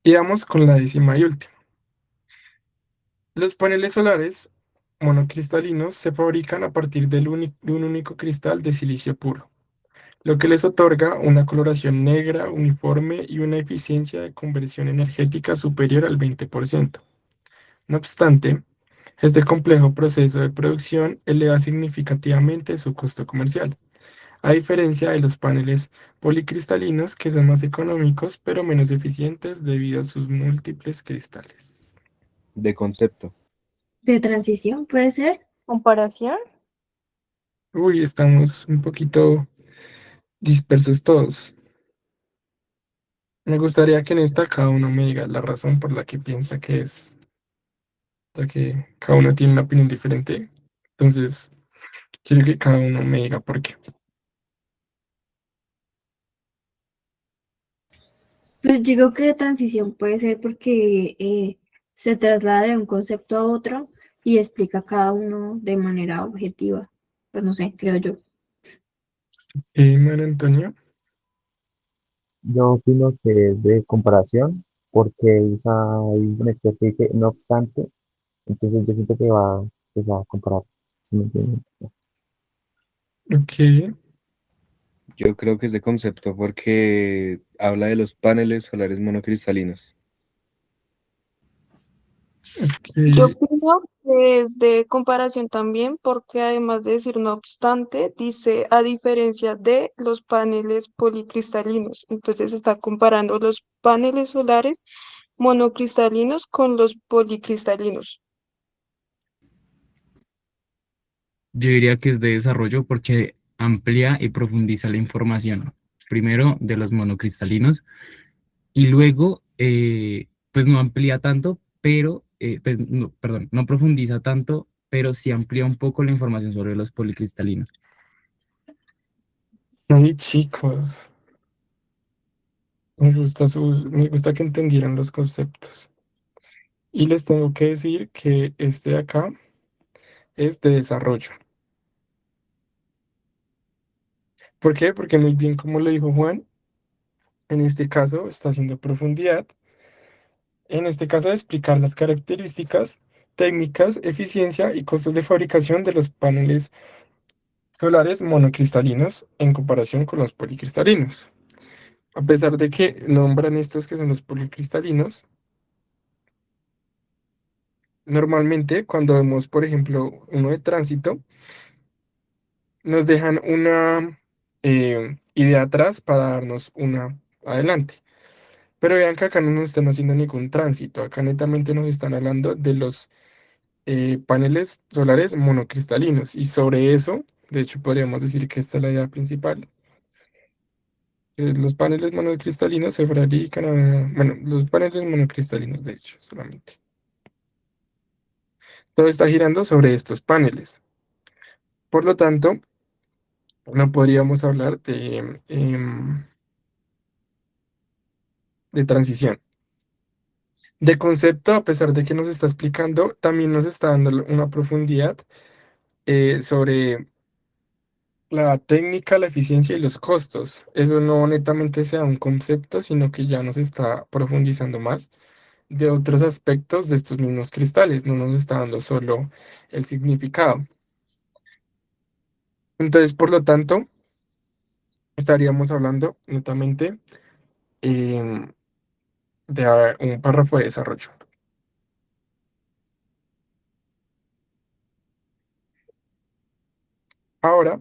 [SPEAKER 2] Y vamos con la décima y última. Los paneles solares monocristalinos se fabrican a partir de un único cristal de silicio puro, lo que les otorga una coloración negra uniforme y una eficiencia de conversión energética superior al 20%. No obstante, este complejo proceso de producción eleva significativamente su costo comercial, a diferencia de los paneles policristalinos que son más económicos pero menos eficientes debido a sus múltiples cristales.
[SPEAKER 7] De concepto.
[SPEAKER 1] ¿De transición puede ser?
[SPEAKER 8] Comparación.
[SPEAKER 2] Uy, estamos un poquito dispersos todos. Me gustaría que en esta cada uno me diga la razón por la que piensa que es, ya que cada uno tiene una opinión diferente. Entonces, quiero que cada uno me diga por qué.
[SPEAKER 1] Pues digo que de transición puede ser porque se traslada de un concepto a otro y explica cada uno de manera objetiva. Pues no sé, creo yo.
[SPEAKER 2] María Antonio,
[SPEAKER 5] yo opino que es de comparación, porque usa ahí un experto que dice no obstante, entonces yo siento que va, pues, a comparar. ¿Sí me entienden?
[SPEAKER 2] ok,
[SPEAKER 7] Yo creo que es de concepto porque habla de los paneles solares monocristalinos.
[SPEAKER 10] Yo
[SPEAKER 2] ok.
[SPEAKER 10] creo que es de comparación también porque además de decir no obstante, dice a diferencia de los paneles policristalinos. Entonces está comparando los paneles solares monocristalinos con los policristalinos.
[SPEAKER 6] Yo diría que es de desarrollo porque amplía y profundiza la información, primero de los monocristalinos y luego, pues no amplía tanto, pero, pues, no, perdón, no profundiza tanto, pero sí amplía un poco la información sobre los policristalinos.
[SPEAKER 2] Ay, chicos, me gusta que entendieran los conceptos. Y les tengo que decir que este de acá es de desarrollo. ¿Por qué? Porque muy bien como lo dijo Juan, en este caso está haciendo profundidad. En este caso, de explicar las características, técnicas, eficiencia y costos de fabricación de los paneles solares monocristalinos en comparación con los policristalinos. A pesar de que nombran estos que son los policristalinos, normalmente cuando vemos, por ejemplo, uno de tránsito, nos dejan una idea atrás para darnos una adelante. Pero vean que acá no nos están haciendo ningún tránsito, acá netamente nos están hablando de los paneles solares monocristalinos. Y sobre eso, de hecho, podríamos decir que esta es la idea principal. Los paneles monocristalinos se fabrican bueno, los paneles monocristalinos, de hecho, solamente. Todo está girando sobre estos paneles. Por lo tanto, no podríamos hablar de transición. De concepto, a pesar de que nos está explicando, también nos está dando una profundidad sobre la técnica, la eficiencia y los costos. Eso no netamente sea un concepto, sino que ya nos está profundizando más de otros aspectos de estos mismos cristales, no nos está dando solo el significado. Entonces, por lo tanto, estaríamos hablando netamente em, de un párrafo de desarrollo. Ahora,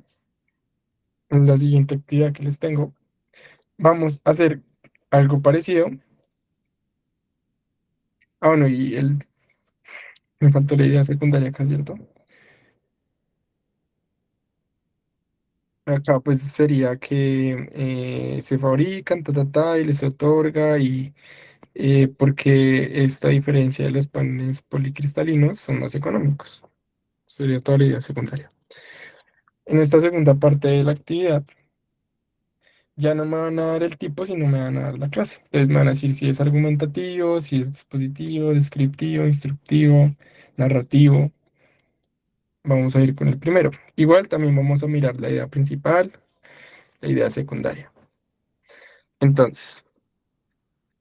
[SPEAKER 2] en la siguiente actividad que les tengo, vamos a hacer algo parecido. Ah, bueno, me faltó la idea secundaria acá, ¿cierto? Acá pues sería que se fabrican, y les otorga, y porque esta diferencia de los paneles policristalinos son más económicos. Sería toda la idea secundaria. En esta segunda parte de la actividad, ya no me van a dar el tipo, sino me van a dar la clase. Entonces me van a decir si es argumentativo, si es dispositivo, descriptivo, instructivo, narrativo. Vamos a ir con el primero. Igual también vamos a mirar la idea principal, la idea secundaria. Entonces,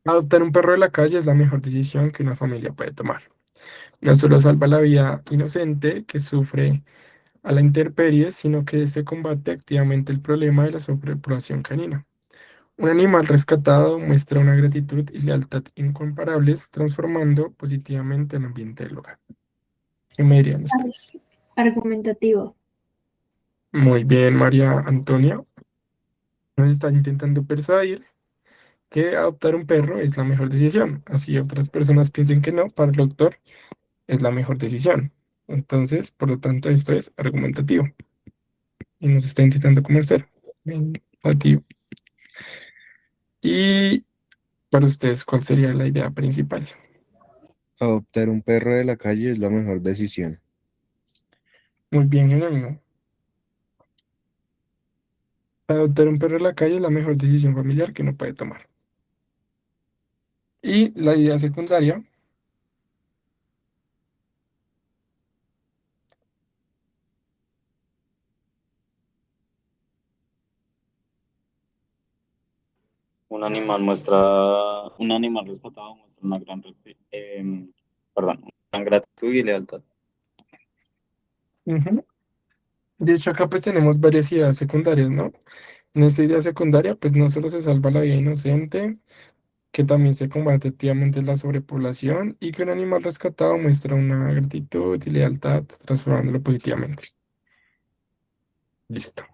[SPEAKER 2] adoptar un perro de la calle es la mejor decisión que una familia puede tomar. No solo salva la vida inocente que sufre a la intemperie, sino que se combate activamente el problema de la sobrepoblación canina. Un animal rescatado muestra una gratitud y lealtad incomparables, transformando positivamente el ambiente del hogar. ¿Qué me dirían ustedes?
[SPEAKER 1] Argumentativo.
[SPEAKER 2] Muy bien, María Antonia. Nos está intentando persuadir que adoptar un perro es la mejor decisión. Así otras personas piensen que no, para el doctor es la mejor decisión. Entonces, por lo tanto, esto es argumentativo y nos está intentando convencer. Bien, motivo. Y para ustedes, ¿cuál sería la idea principal?
[SPEAKER 7] Adoptar un perro de la calle es la mejor decisión.
[SPEAKER 2] Muy bien, Jerónimo. Adoptar un perro en la calle es la mejor decisión familiar que uno puede tomar. Y la idea secundaria,
[SPEAKER 9] Un animal rescatado muestra una perdón, una gran gratitud y lealtad.
[SPEAKER 2] ujú. De hecho, acá pues tenemos varias ideas secundarias, ¿no? En esta idea secundaria, pues no solo se salva la vida inocente, que también se combate activamente la sobrepoblación y que un animal rescatado muestra una gratitud y lealtad, transformándolo positivamente. Listo.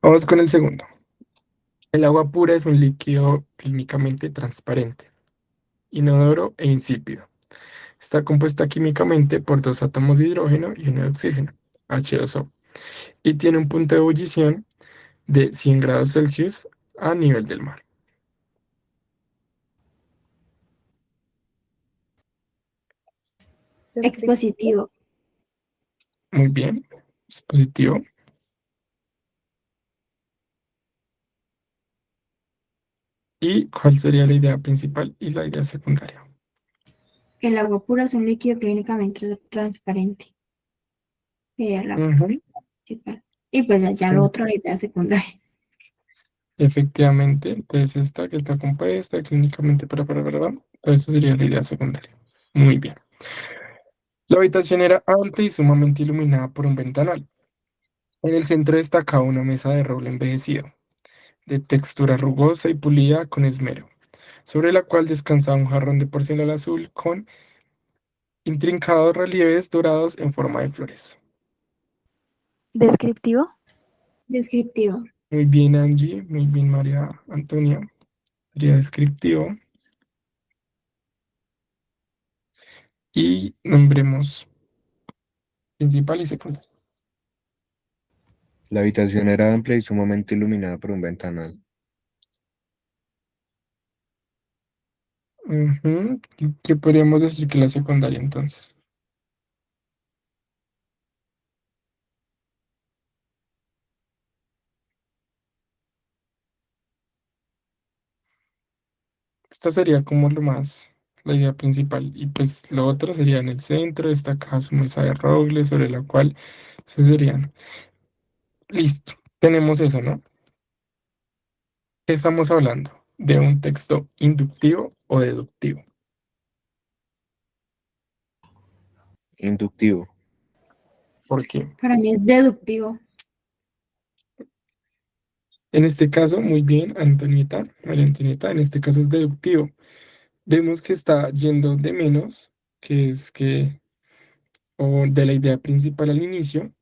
[SPEAKER 2] Vamos con el segundo. El agua pura es un líquido clínicamente transparente, inodoro e insípido. Está compuesta químicamente por dos átomos de hidrógeno y uno de oxígeno, H2O, y tiene un punto de ebullición de 100 grados Celsius a nivel del mar.
[SPEAKER 1] Expositivo.
[SPEAKER 2] Muy bien, es positivo. ¿Y cuál sería la idea principal y la idea secundaria?
[SPEAKER 1] El agua pura es un líquido clínicamente transparente. Sería la
[SPEAKER 2] Ujú,
[SPEAKER 1] principal. Y pues ya lo
[SPEAKER 2] sí,
[SPEAKER 1] otro, la idea secundaria.
[SPEAKER 2] efectivamente, entonces esta que está compuesta clínicamente eso sería la idea secundaria. Muy bien. La habitación era amplia y sumamente iluminada por un ventanal. En el centro destacaba una mesa de roble envejecido, de textura rugosa y pulida con esmero, sobre la cual descansaba un jarrón de porcelana azul con intrincados relieves dorados en forma de flores.
[SPEAKER 8] Descriptivo.
[SPEAKER 1] Descriptivo.
[SPEAKER 2] Muy bien, Angie, muy bien, María Antonia. Sería descriptivo. Y nombremos principal y secundario.
[SPEAKER 7] La habitación era amplia y sumamente iluminada por un ventanal.
[SPEAKER 2] Ujú, ¿qué podríamos decir que la secundaria entonces? Esta sería como lo más, la idea principal. Y pues lo otro sería en el centro, destaca su mesa de roble sobre la cual se serían. Listo, tenemos eso, ¿no? ¿Qué estamos hablando? ¿De un texto inductivo o deductivo?
[SPEAKER 7] Inductivo.
[SPEAKER 2] ¿Por qué?
[SPEAKER 1] Para mí es deductivo.
[SPEAKER 2] En este caso, muy bien, Antonieta, María Antonieta, en este caso es deductivo. Vemos que está yendo de menos, que es que, o de la idea principal al inicio,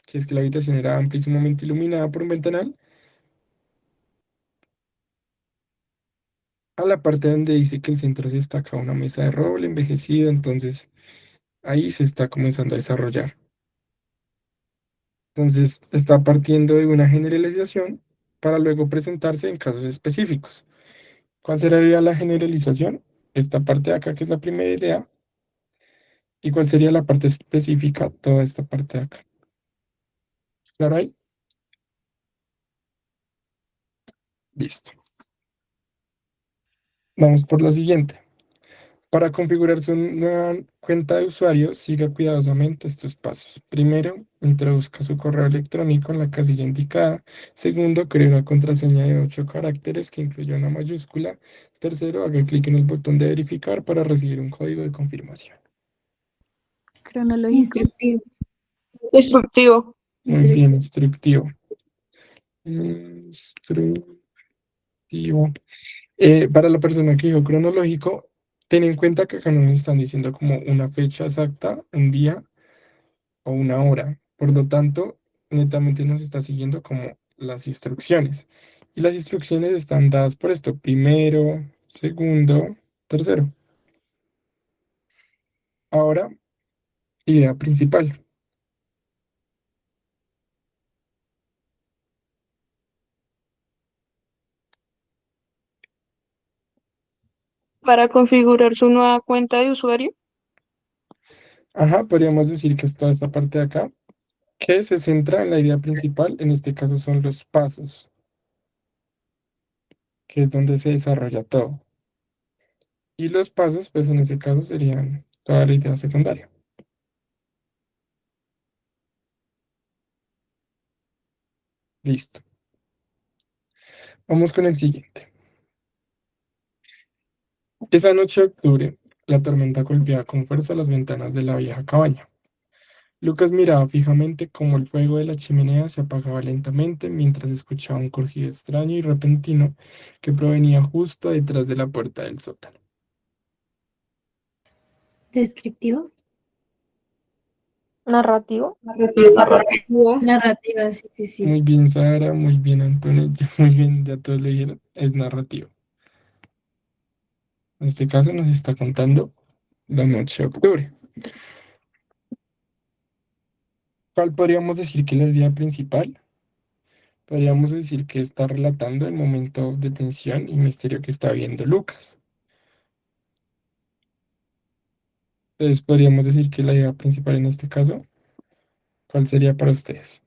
[SPEAKER 2] que es que la habitación era amplia y sumamente iluminada por un ventanal, a la parte donde dice que el centro se destaca una mesa de roble envejecida, entonces ahí se está comenzando a desarrollar. Entonces está partiendo de una generalización para luego presentarse en casos específicos. ¿Cuál sería la generalización? Esta parte de acá, que es la primera idea. ¿Y cuál sería la parte específica? Toda esta parte de acá. ¿Claro ahí? Listo. Vamos por la siguiente. Para configurar su nueva cuenta de usuario, siga cuidadosamente estos pasos. Primero, introduzca su correo electrónico en la casilla indicada. Segundo, cree una contraseña de 8 caracteres que incluya una mayúscula. Tercero, haga clic en el botón de verificar para recibir un código de confirmación.
[SPEAKER 11] Cronológico.
[SPEAKER 1] Instructivo.
[SPEAKER 10] Instructivo.
[SPEAKER 2] Muy bien, instructivo. Instructivo. Para la persona que dijo cronológico, ten en cuenta que acá no nos están diciendo como una fecha exacta, un día o una hora. Por lo tanto, netamente nos está siguiendo como las instrucciones. Y las instrucciones están dadas por esto: primero, segundo, tercero. Ahora, idea principal.
[SPEAKER 10] Para configurar su nueva cuenta de usuario.
[SPEAKER 2] Ajá, podríamos decir que es toda esta parte de acá, que se centra en la idea principal. En este caso son los pasos, que es donde se desarrolla todo. Y los pasos, pues en ese caso serían toda la idea secundaria. Listo. Vamos con el siguiente. Esa noche de octubre, la tormenta golpeaba con fuerza las ventanas de la vieja cabaña. Lucas miraba fijamente cómo el fuego de la chimenea se apagaba lentamente mientras escuchaba un crujido extraño y repentino que provenía justo detrás de la puerta del sótano.
[SPEAKER 1] Descriptivo.
[SPEAKER 8] Narrativo.
[SPEAKER 1] Narrativa, sí, sí, sí.
[SPEAKER 2] Muy bien, Sara, muy bien, Antonio, muy bien, ya todos le dijeron, es narrativo. En este caso nos está contando la noche de octubre. ¿Cuál podríamos decir que es la idea principal? Podríamos decir que está relatando el momento de tensión y misterio que está viendo Lucas. Entonces podríamos decir que la idea principal en este caso, ¿cuál sería para ustedes?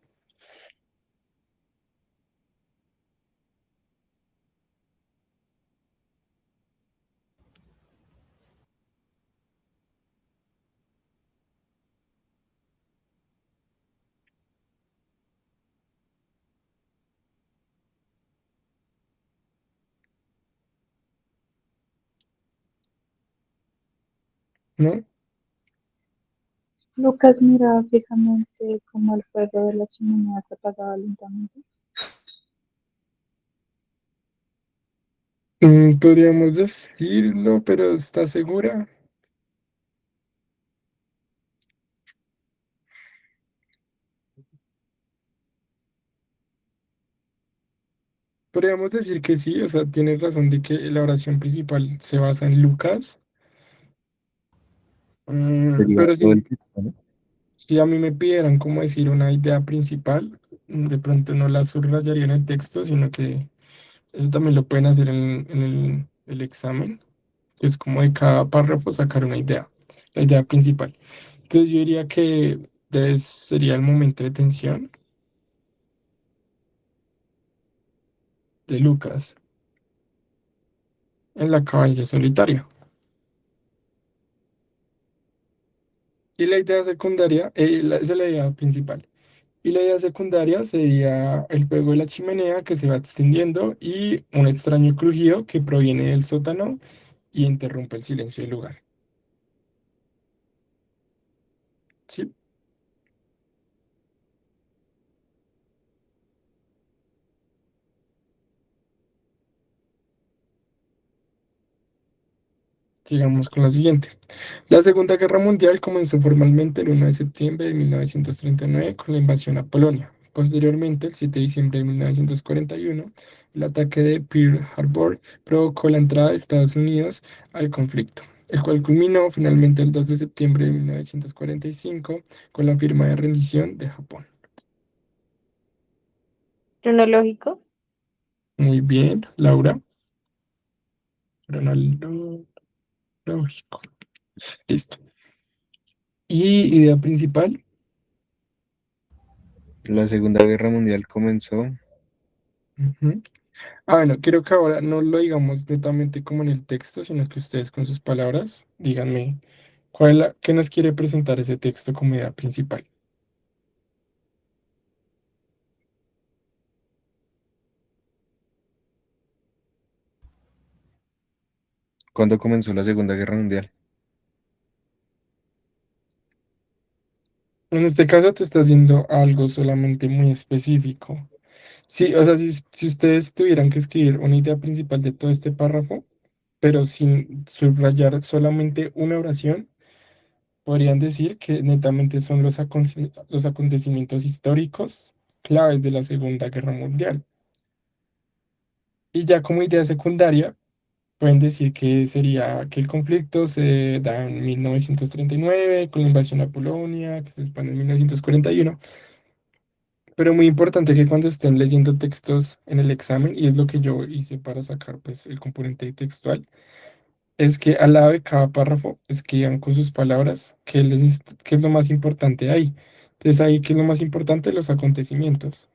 [SPEAKER 2] ¿No?
[SPEAKER 4] Lucas miraba fijamente como el fuego de la chimenea se apagaba lentamente.
[SPEAKER 2] Podríamos decirlo, pero ¿está segura? Podríamos decir que sí, o sea, tienes razón de que la oración principal se basa en Lucas.
[SPEAKER 7] Sería
[SPEAKER 2] Pero
[SPEAKER 7] todo el
[SPEAKER 2] si,
[SPEAKER 7] texto, ¿no?
[SPEAKER 2] si a mí me pidieran como decir una idea principal, de pronto no la subrayaría en el texto, sino que eso también lo pueden hacer en el examen, que es como de cada párrafo sacar una idea, la idea principal. Entonces yo diría que sería el momento de tensión de Lucas en la cabaña solitaria. Y la idea secundaria, esa es la idea principal. Y la idea secundaria sería el fuego de la chimenea que se va extendiendo y un extraño crujido que proviene del sótano y interrumpe el silencio del lugar. ¿sí? Sigamos con la siguiente. La Segunda Guerra Mundial comenzó formalmente el 1 de septiembre de 1939 con la invasión a Polonia. Posteriormente, el 7 de diciembre de 1941, el ataque de Pearl Harbor provocó la entrada de Estados Unidos al conflicto, el cual culminó finalmente el 2 de septiembre de 1945 con la firma de rendición de Japón.
[SPEAKER 8] Cronológico.
[SPEAKER 2] Muy bien, Laura. Cronológico. Listo. ¿Y idea principal?
[SPEAKER 7] La Segunda Guerra Mundial comenzó.
[SPEAKER 2] Ujú. Bueno, quiero que ahora no lo digamos netamente como en el texto, sino que ustedes con sus palabras díganme qué nos quiere presentar ese texto como idea principal.
[SPEAKER 7] ¿Cuándo comenzó la Segunda Guerra Mundial?
[SPEAKER 2] En este caso te está haciendo algo solamente muy específico. Sí, o sea, si ustedes tuvieran que escribir una idea principal de todo este párrafo, pero sin subrayar solamente una oración, podrían decir que netamente son los acontecimientos históricos claves de la Segunda Guerra Mundial. Y ya como idea secundaria, pueden decir que sería que el conflicto se da en 1939 con la invasión a Polonia, que se expande en 1941. Pero muy importante que cuando estén leyendo textos en el examen, y es lo que yo hice para sacar pues el componente textual, es que al lado de cada párrafo escriban con sus palabras qué es lo más importante ahí. Entonces ahí, ¿qué es lo más importante? Los acontecimientos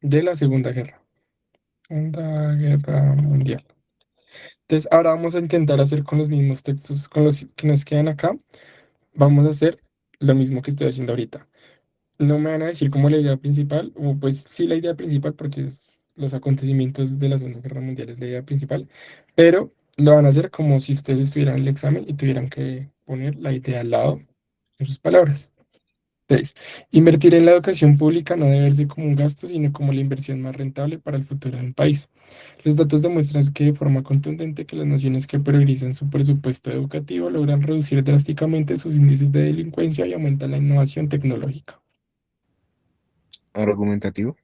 [SPEAKER 2] de la Segunda Guerra Mundial. Entonces ahora vamos a intentar hacer con los mismos textos, con los que nos quedan acá, vamos a hacer lo mismo que estoy haciendo ahorita. No me van a decir como la idea principal, o pues sí la idea principal, porque los acontecimientos de la Segunda Guerra Mundial es la idea principal, pero lo van a hacer como si ustedes estuvieran en el examen y tuvieran que poner la idea al lado en sus palabras. Entonces, invertir en la educación pública no debe verse como un gasto, sino como la inversión más rentable para el futuro del país. Los datos demuestran que de forma contundente que las naciones que priorizan su presupuesto educativo logran reducir drásticamente sus índices de delincuencia y aumentan la innovación tecnológica.
[SPEAKER 7] Argumentativo.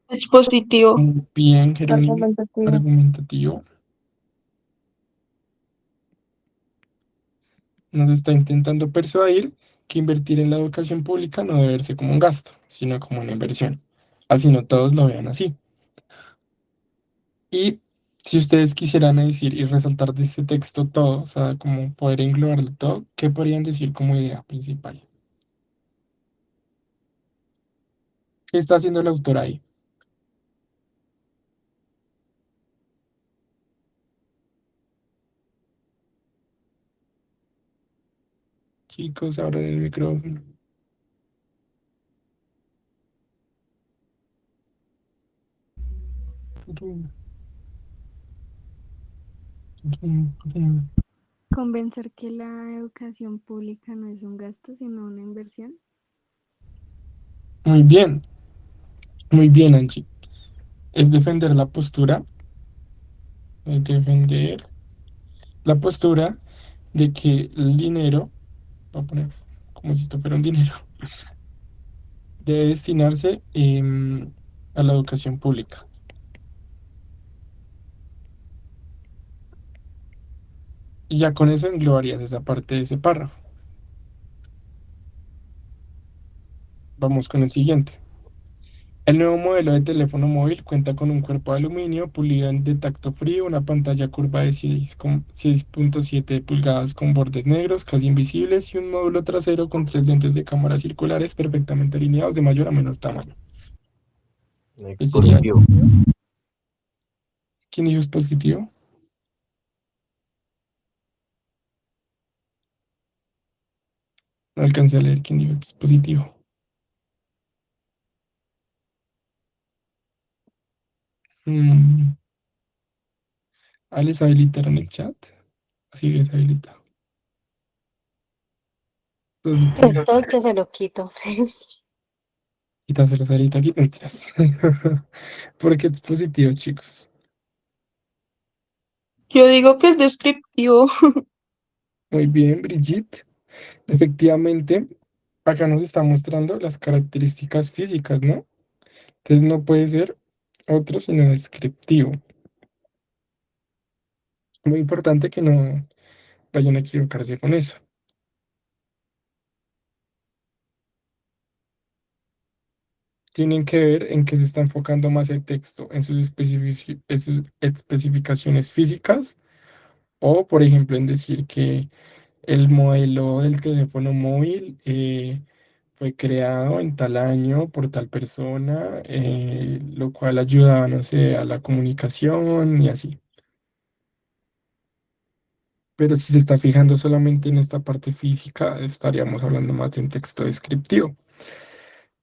[SPEAKER 10] Expositivo.
[SPEAKER 2] Muy bien, Jerónimo.
[SPEAKER 8] Argumentativo.
[SPEAKER 2] Argumentativo. Nos está intentando persuadir que invertir en la educación pública no debe verse como un gasto, sino como una inversión. Así no todos lo vean así. Y si ustedes quisieran decir y resaltar de este texto todo, o sea, como poder englobarlo todo, ¿qué podrían decir como idea principal? ¿Qué está haciendo el autor ahí? Chicos, abran el micrófono.
[SPEAKER 11] Convencer que la educación pública no es un gasto, sino una inversión.
[SPEAKER 2] Muy bien, Angie. Es defender la postura, defender la postura de que el dinero, voy a poner como si esto fuera un dinero, debe destinarse a la educación pública. Y ya con eso englobarías esa parte de ese párrafo. Vamos con el siguiente. El nuevo modelo de teléfono móvil cuenta con un cuerpo de aluminio pulido de tacto frío, una pantalla curva de 6,7 pulgadas con bordes negros casi invisibles y un módulo trasero con 3 lentes de cámara circulares perfectamente alineados de mayor a menor tamaño. ¿Qué sería?
[SPEAKER 5] Expositivo.
[SPEAKER 2] ¿Quién dijo dispositivo? No alcancé a leer quién dijo dispositivo. ¿Les habilitaron el chat? Sí, deshabilitado. Entonces,
[SPEAKER 12] Todo que se lo quito.
[SPEAKER 2] quítaselo, Sarita, aquí mentiras. Porque es positivo, chicos.
[SPEAKER 10] Yo digo que es descriptivo.
[SPEAKER 2] Muy bien, Brigitte. Efectivamente, acá nos está mostrando las características físicas, ¿no? Entonces no puede ser otro sino descriptivo. Muy importante que no vayan a equivocarse con eso. Tienen que ver en qué se está enfocando más el texto, en en sus especificaciones físicas o, por ejemplo, en decir que el modelo del teléfono móvil fue creado en tal año por tal persona, lo cual ayuda, no sé, a la comunicación y así. Pero si se está fijando solamente en esta parte física, estaríamos hablando más de un texto descriptivo.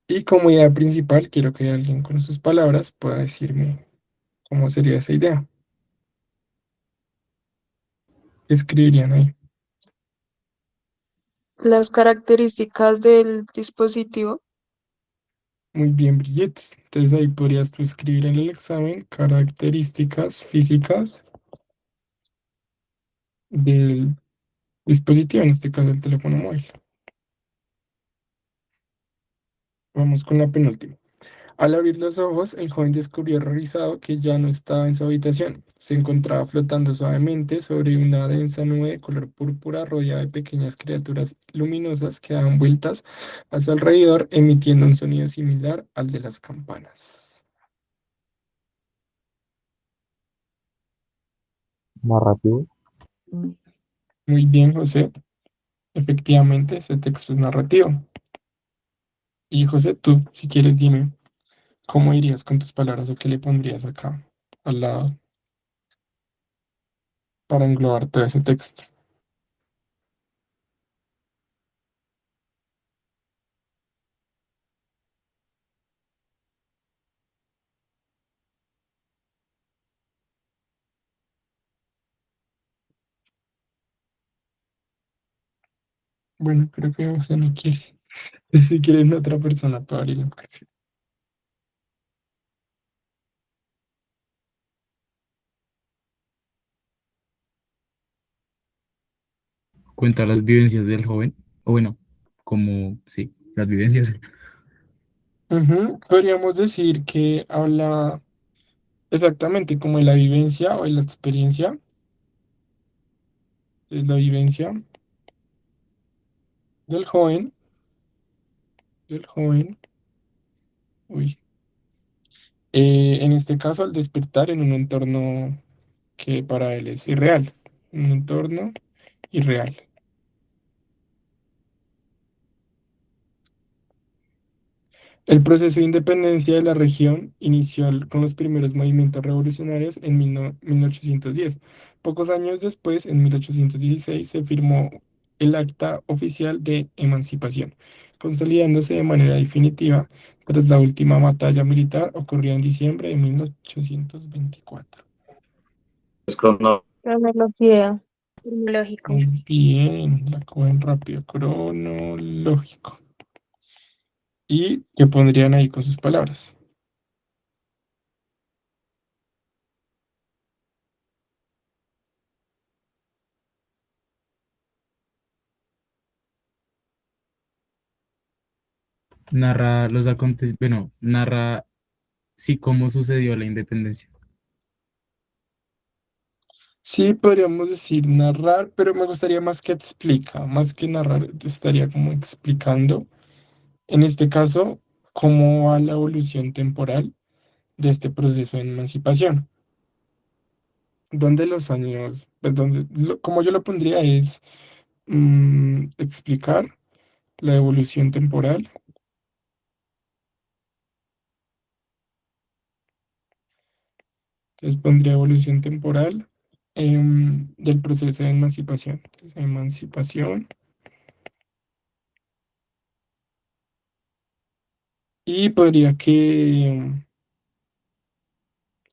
[SPEAKER 2] Y como idea principal, quiero que alguien con sus palabras pueda decirme cómo sería esa idea. ¿Qué escribirían ahí?
[SPEAKER 10] Las características del dispositivo.
[SPEAKER 2] Muy bien, billetes. Entonces ahí podrías tú escribir en el examen características físicas del dispositivo, en este caso el teléfono móvil. Vamos con la penúltima. Al abrir los ojos, el joven descubrió horrorizado que ya no estaba en su habitación. Se encontraba flotando suavemente sobre una densa nube de color púrpura rodeada de pequeñas criaturas luminosas que daban vueltas a su alrededor, emitiendo un sonido similar al de las campanas.
[SPEAKER 5] Narrativo.
[SPEAKER 2] Muy bien, José. Efectivamente, ese texto es narrativo. Y José, tú, si quieres, dime cómo irías con tus palabras o qué le pondrías acá al lado para englobar todo ese texto. Bueno, creo que José no quiere. Si quieren otra persona para abrirlo.
[SPEAKER 6] Cuenta las vivencias del joven, o bueno, como, sí, las vivencias.
[SPEAKER 2] Ujú, podríamos decir que habla exactamente como de la vivencia o de la experiencia, de la vivencia del joven, del joven, uy, en este caso al despertar en un entorno que para él es irreal, un entorno irreal. El proceso de independencia de la región inició con los primeros movimientos revolucionarios en 1810. Pocos años después, en 1816, se firmó el Acta Oficial de Emancipación, consolidándose de manera definitiva tras la última batalla militar ocurrida en diciembre de 1824.
[SPEAKER 9] Es crono-
[SPEAKER 8] Cronología.
[SPEAKER 12] Lógico.
[SPEAKER 2] Muy bien, la cogen rápido, cronológico. ¿Y qué pondrían ahí con sus palabras?
[SPEAKER 6] Narra los acontecimientos, bueno, narra, sí, cómo sucedió la independencia.
[SPEAKER 2] Sí, podríamos decir narrar, pero me gustaría más que explica, más que narrar, estaría como explicando, en este caso, cómo va la evolución temporal de este proceso de emancipación, donde los años, pues como yo lo pondría es explicar la evolución temporal, entonces pondría evolución temporal del proceso de emancipación, entonces, emancipación, y podría que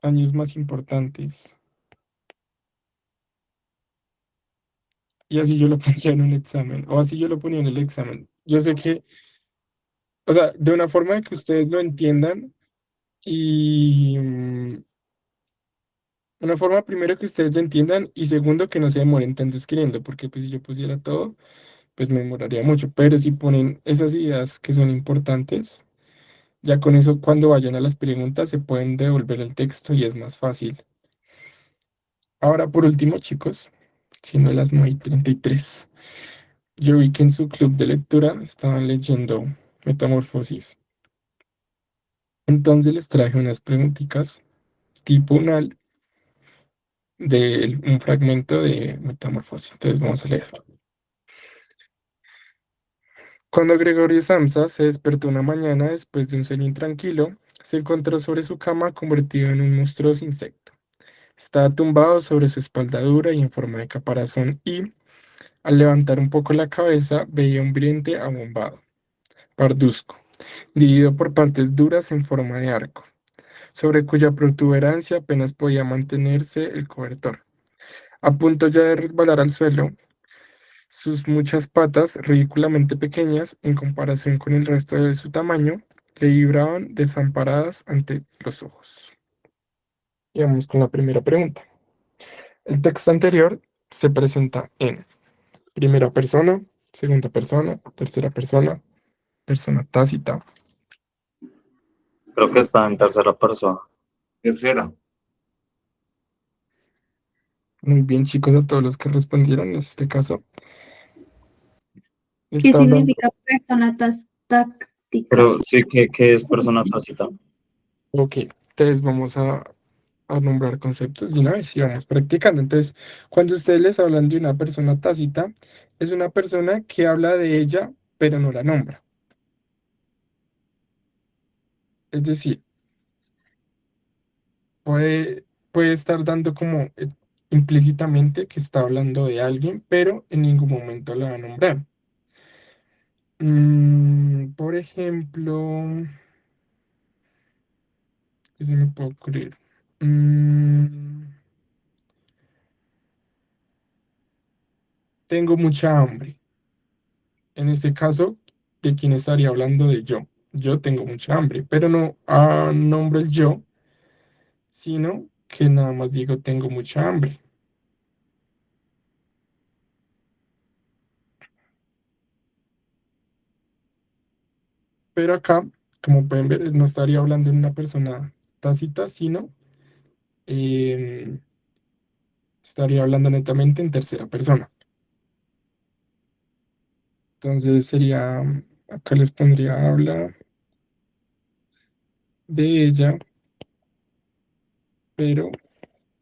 [SPEAKER 2] años más importantes. y así yo lo ponía en un examen, o así yo lo ponía en el examen. Yo sé que, o sea, de una forma de que ustedes lo entiendan y una forma primero que ustedes lo entiendan y segundo que no se demoren tanto escribiendo, porque pues si yo pusiera todo, pues me demoraría mucho, pero si ponen esas ideas que son importantes, ya con eso cuando vayan a las preguntas se pueden devolver el texto y es más fácil. Ahora por último, chicos, siendo las 9:33, yo vi que en su club de lectura estaban leyendo Metamorfosis. Entonces les traje unas preguntitas tipo UNAL de un fragmento de Metamorfosis. Entonces vamos a leer. Cuando Gregorio Samsa se despertó una mañana después de un sueño intranquilo, se encontró sobre su cama convertido en un monstruoso insecto. Estaba tumbado sobre su espalda dura y en forma de caparazón y, al levantar un poco la cabeza, veía un vientre abombado, parduzco, dividido por partes duras en forma de arco, sobre cuya protuberancia apenas podía mantenerse el cobertor. A punto ya de resbalar al suelo, sus muchas patas, ridículamente pequeñas en comparación con el resto de su tamaño, le vibraban desamparadas ante los ojos. Y vamos con la primera pregunta. El texto anterior se presenta en primera persona, segunda persona, tercera persona, persona tácita.
[SPEAKER 9] Creo que está en tercera persona.
[SPEAKER 13] Tercera.
[SPEAKER 2] Muy bien, chicos, a todos los que respondieron en este caso.
[SPEAKER 1] ¿Qué
[SPEAKER 2] Está hablando.
[SPEAKER 1] significa persona táctica?
[SPEAKER 9] Pero sí que es persona tácita.
[SPEAKER 2] Ok, entonces vamos a nombrar conceptos de una vez y vamos practicando. Entonces, cuando ustedes les hablan de una persona tácita, es una persona que habla de ella, pero no la nombra. Es decir, puede, puede estar dando como implícitamente que está hablando de alguien, pero en ningún momento la va a nombrar. Por ejemplo, ¿qué se me puede ocurrir? Mm, Tengo mucha hambre. En este caso, ¿de quién estaría hablando? De yo. Yo tengo mucha hambre, pero no nombro el yo, sino que nada más digo tengo mucha hambre. Pero acá, como pueden ver, no estaría hablando en una persona tácita, sino em, estaría hablando netamente en tercera persona. Entonces sería, acá les pondría habla de ella, pero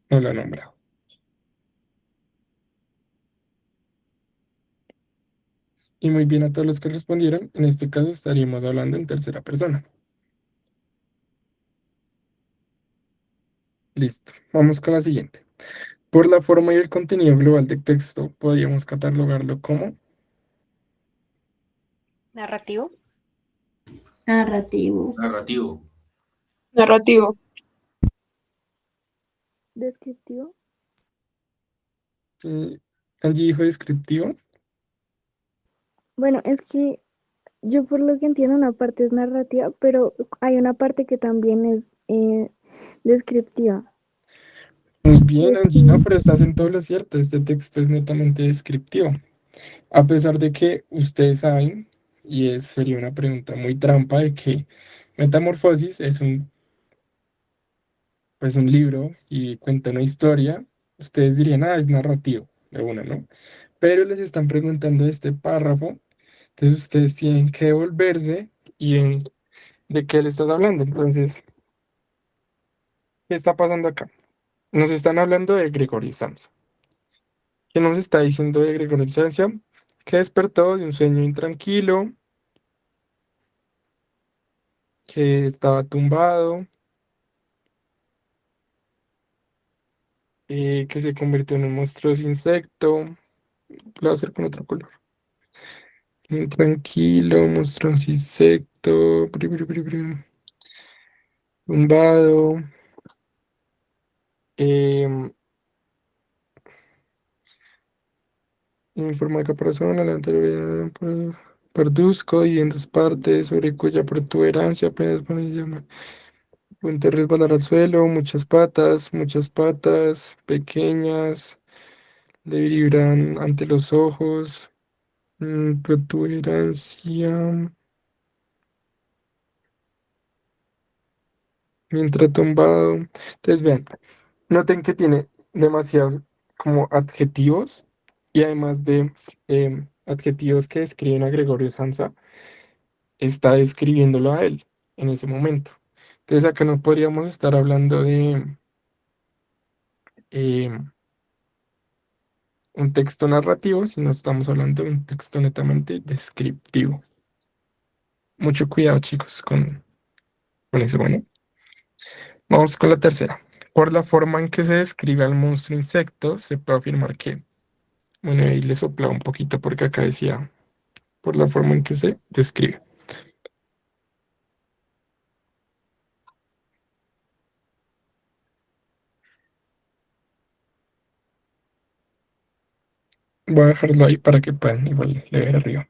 [SPEAKER 2] no la nombra. Y muy bien a todos los que respondieron, en este caso estaríamos hablando en tercera persona. Listo, vamos con la siguiente. Por la forma y el contenido global del texto, podríamos catalogarlo como
[SPEAKER 12] Narrativo.
[SPEAKER 1] Narrativo.
[SPEAKER 13] Narrativo.
[SPEAKER 10] Narrativo.
[SPEAKER 11] Descriptivo.
[SPEAKER 2] eh, Angie dijo descriptivo.
[SPEAKER 11] Bueno, es que yo por lo que entiendo una parte es narrativa, pero hay una parte que también es descriptiva.
[SPEAKER 2] Muy bien, Angie, no,
[SPEAKER 11] Describe.
[SPEAKER 2] pero estás en todo lo cierto. Este texto es netamente descriptivo. A pesar de que ustedes saben, y sería una pregunta muy trampa, de que Metamorfosis es pues un libro y cuenta una historia, ustedes dirían, es narrativo, de una, ¿no? Pero les están preguntando este párrafo, entonces ustedes tienen que devolverse y de qué le estás hablando. Entonces, ¿qué está pasando acá? Nos están hablando de Gregorio Samsa. ¿Qué nos está diciendo de Gregorio Samsa? Que despertó de un sueño intranquilo, que estaba tumbado, que se convirtió en un monstruoso insecto. Lo voy a hacer con otro color. Intranquilo, monstruoso insecto, tumbado. em, En forma de caparazón, la anterior parduzco y en dos partes, sobre cuya protuberancia apenas pone llama. Puente resbalar al suelo, muchas patas, pequeñas, le vibran ante los ojos, protuberancia, mientras tumbado. Entonces, vean, noten que tiene demasiados como adjetivos y además de adjetivos que describen a Gregorio Samsa, está describiéndolo a él en ese momento. Entonces, acá no podríamos estar hablando de un texto narrativo, sino estamos hablando de un texto netamente descriptivo. Mucho cuidado, chicos, con eso. Bueno, vamos con la tercera. Por la forma en que se describe al monstruo insecto, se puede afirmar que, bueno, ahí le soplaba un poquito porque acá decía, por la forma en que se describe. Voy a dejarlo ahí para que puedan igual leer arriba.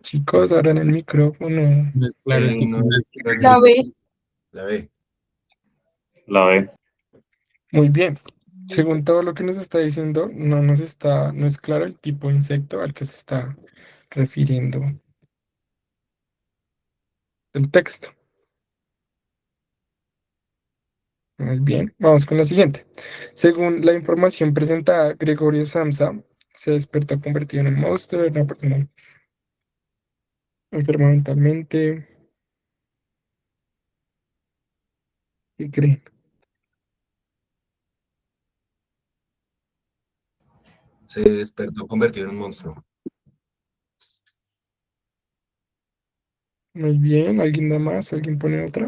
[SPEAKER 2] Chicos, abran el micrófono.
[SPEAKER 6] No es claro el tipo.
[SPEAKER 7] No es claro.
[SPEAKER 10] La B.
[SPEAKER 7] La B.
[SPEAKER 9] La B.
[SPEAKER 2] Muy bien. Según todo lo que nos está diciendo, no es claro el tipo de insecto al que se está refiriendo el texto. Muy bien, vamos con la siguiente. Según la información presentada, Gregorio Samsa se despertó convertido en un monstruo, era una persona enferma mentalmente. ¿Qué creen?
[SPEAKER 7] Se despertó convertido en un monstruo.
[SPEAKER 2] Muy bien, ¿alguien da más? ¿Alguien pone otra?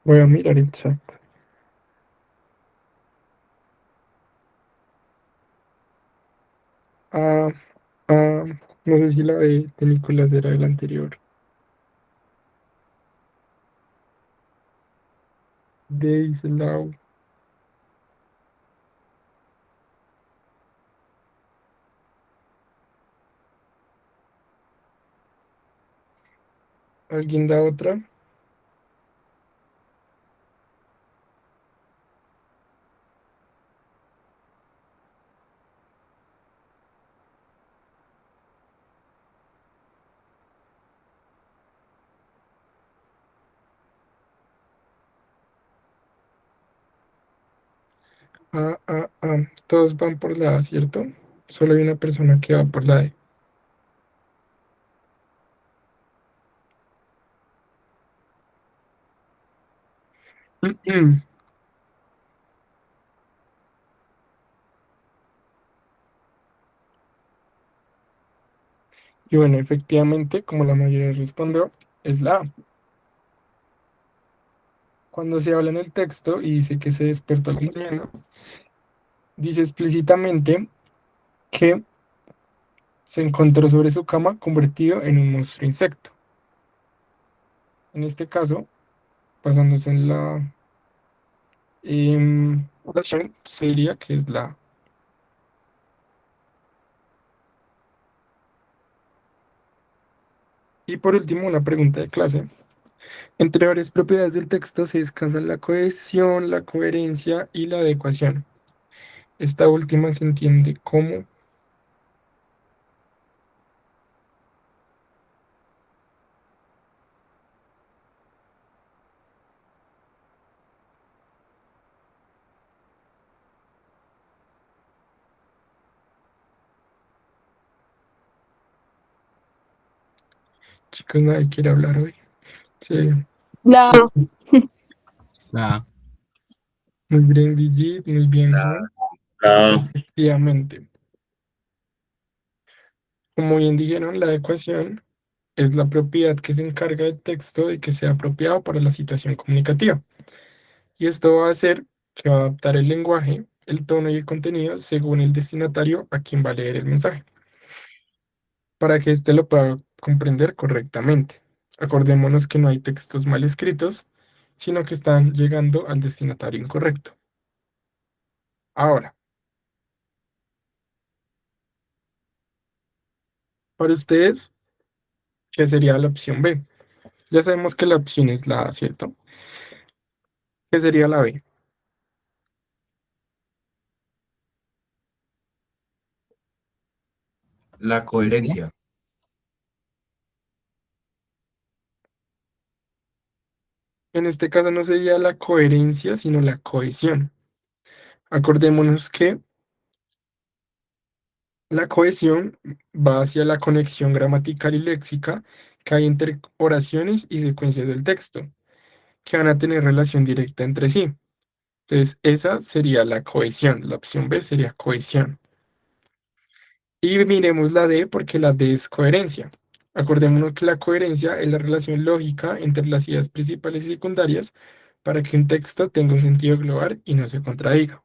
[SPEAKER 2] Voy a mirar el chat. Ah, ah, no sé si la de Nicolás era el anterior. Deislao. ¿Alguien da otra? Todos van por la A, ¿cierto? Solo hay una persona que va por la E. Y bueno, efectivamente, como la mayoría respondió, es la A. Cuando se habla en el texto y dice que se despertó la mañana, dice explícitamente que se encontró sobre su cama convertido en un monstruo insecto. En este caso, basándose en la oración, se diría que es la A. Y por último, una pregunta de clase. Entre varias propiedades del texto se descansan la cohesión, la coherencia y la adecuación. Esta última se entiende como... Chicos, nadie quiere hablar hoy. Sí.
[SPEAKER 10] La A.
[SPEAKER 6] La
[SPEAKER 2] Muy bien, Vigit, muy bien,
[SPEAKER 7] La
[SPEAKER 2] Juan.
[SPEAKER 9] La
[SPEAKER 2] Efectivamente. Como bien dijeron, la adecuación es la propiedad que se encarga del texto de que sea apropiado para la situación comunicativa. Y esto va a hacer que va a adaptar el lenguaje, el tono y el contenido según el destinatario a quien va a leer el mensaje, para que éste lo pueda comprender correctamente. Acordémonos que no hay textos mal escritos, sino que están llegando al destinatario incorrecto. Ahora, para ustedes, ¿qué sería la opción B? Ya sabemos que la opción es la A, ¿cierto? ¿Qué sería la B?
[SPEAKER 13] La coherencia.
[SPEAKER 2] En este caso no sería la coherencia, sino la cohesión. Acordémonos que la cohesión va hacia la conexión gramatical y léxica que hay entre oraciones y secuencias del texto, que van a tener relación directa entre sí. Entonces, esa sería la cohesión. La opción B sería cohesión. Y miremos la D porque la D es coherencia. Acordémonos que la coherencia es la relación lógica entre las ideas principales y secundarias para que un texto tenga un sentido global y no se contradiga.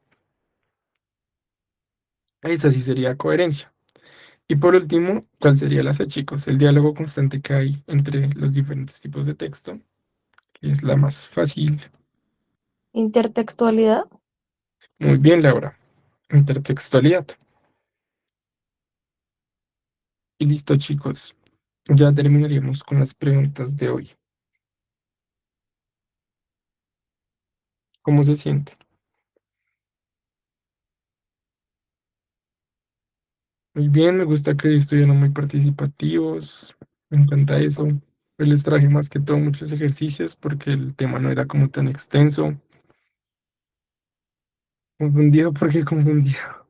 [SPEAKER 2] Esta sí sería coherencia. Y por último, ¿cuál sería la C, chicos? El diálogo constante que hay entre los diferentes tipos de texto, que es la más fácil.
[SPEAKER 8] Intertextualidad.
[SPEAKER 2] Muy bien, Laura. Intertextualidad. Y listo, chicos. Ya terminaríamos con las preguntas de hoy. ¿Cómo se siente? Muy bien, me gusta que estuvieron muy participativos. Me encanta eso. Pues les traje más que todo muchos ejercicios porque el tema no era como tan extenso. Confundido porque confundido.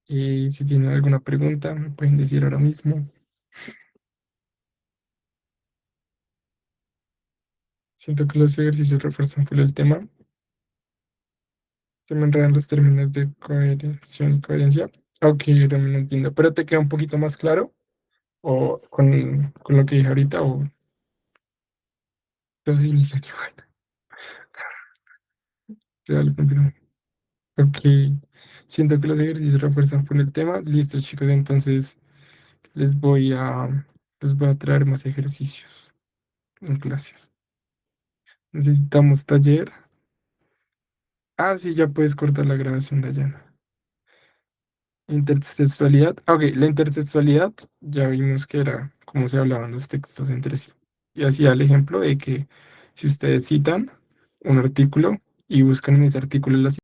[SPEAKER 2] Y si tienen alguna pregunta, me pueden decir ahora mismo. Siento que los ejercicios refuerzan full el tema. Se me enredan los términos de coherencia y coherencia. Ok, ahora me lo entiendo. Pero te queda un poquito más claro o con lo que dije ahorita o todos inician igual. Ya lo confirmo. Ok. Siento que los ejercicios refuerzan full el tema. Listo, chicos. Entonces les voy a, les voy a traer más ejercicios en clases. Necesitamos taller. Ah, sí, ya puedes cortar la grabación de Ayana. Intertextualidad. Ah, ok, la intertextualidad ya vimos que era cómo se hablaban los textos entre sí. Y hacía el ejemplo de que si ustedes citan un artículo y buscan en ese artículo las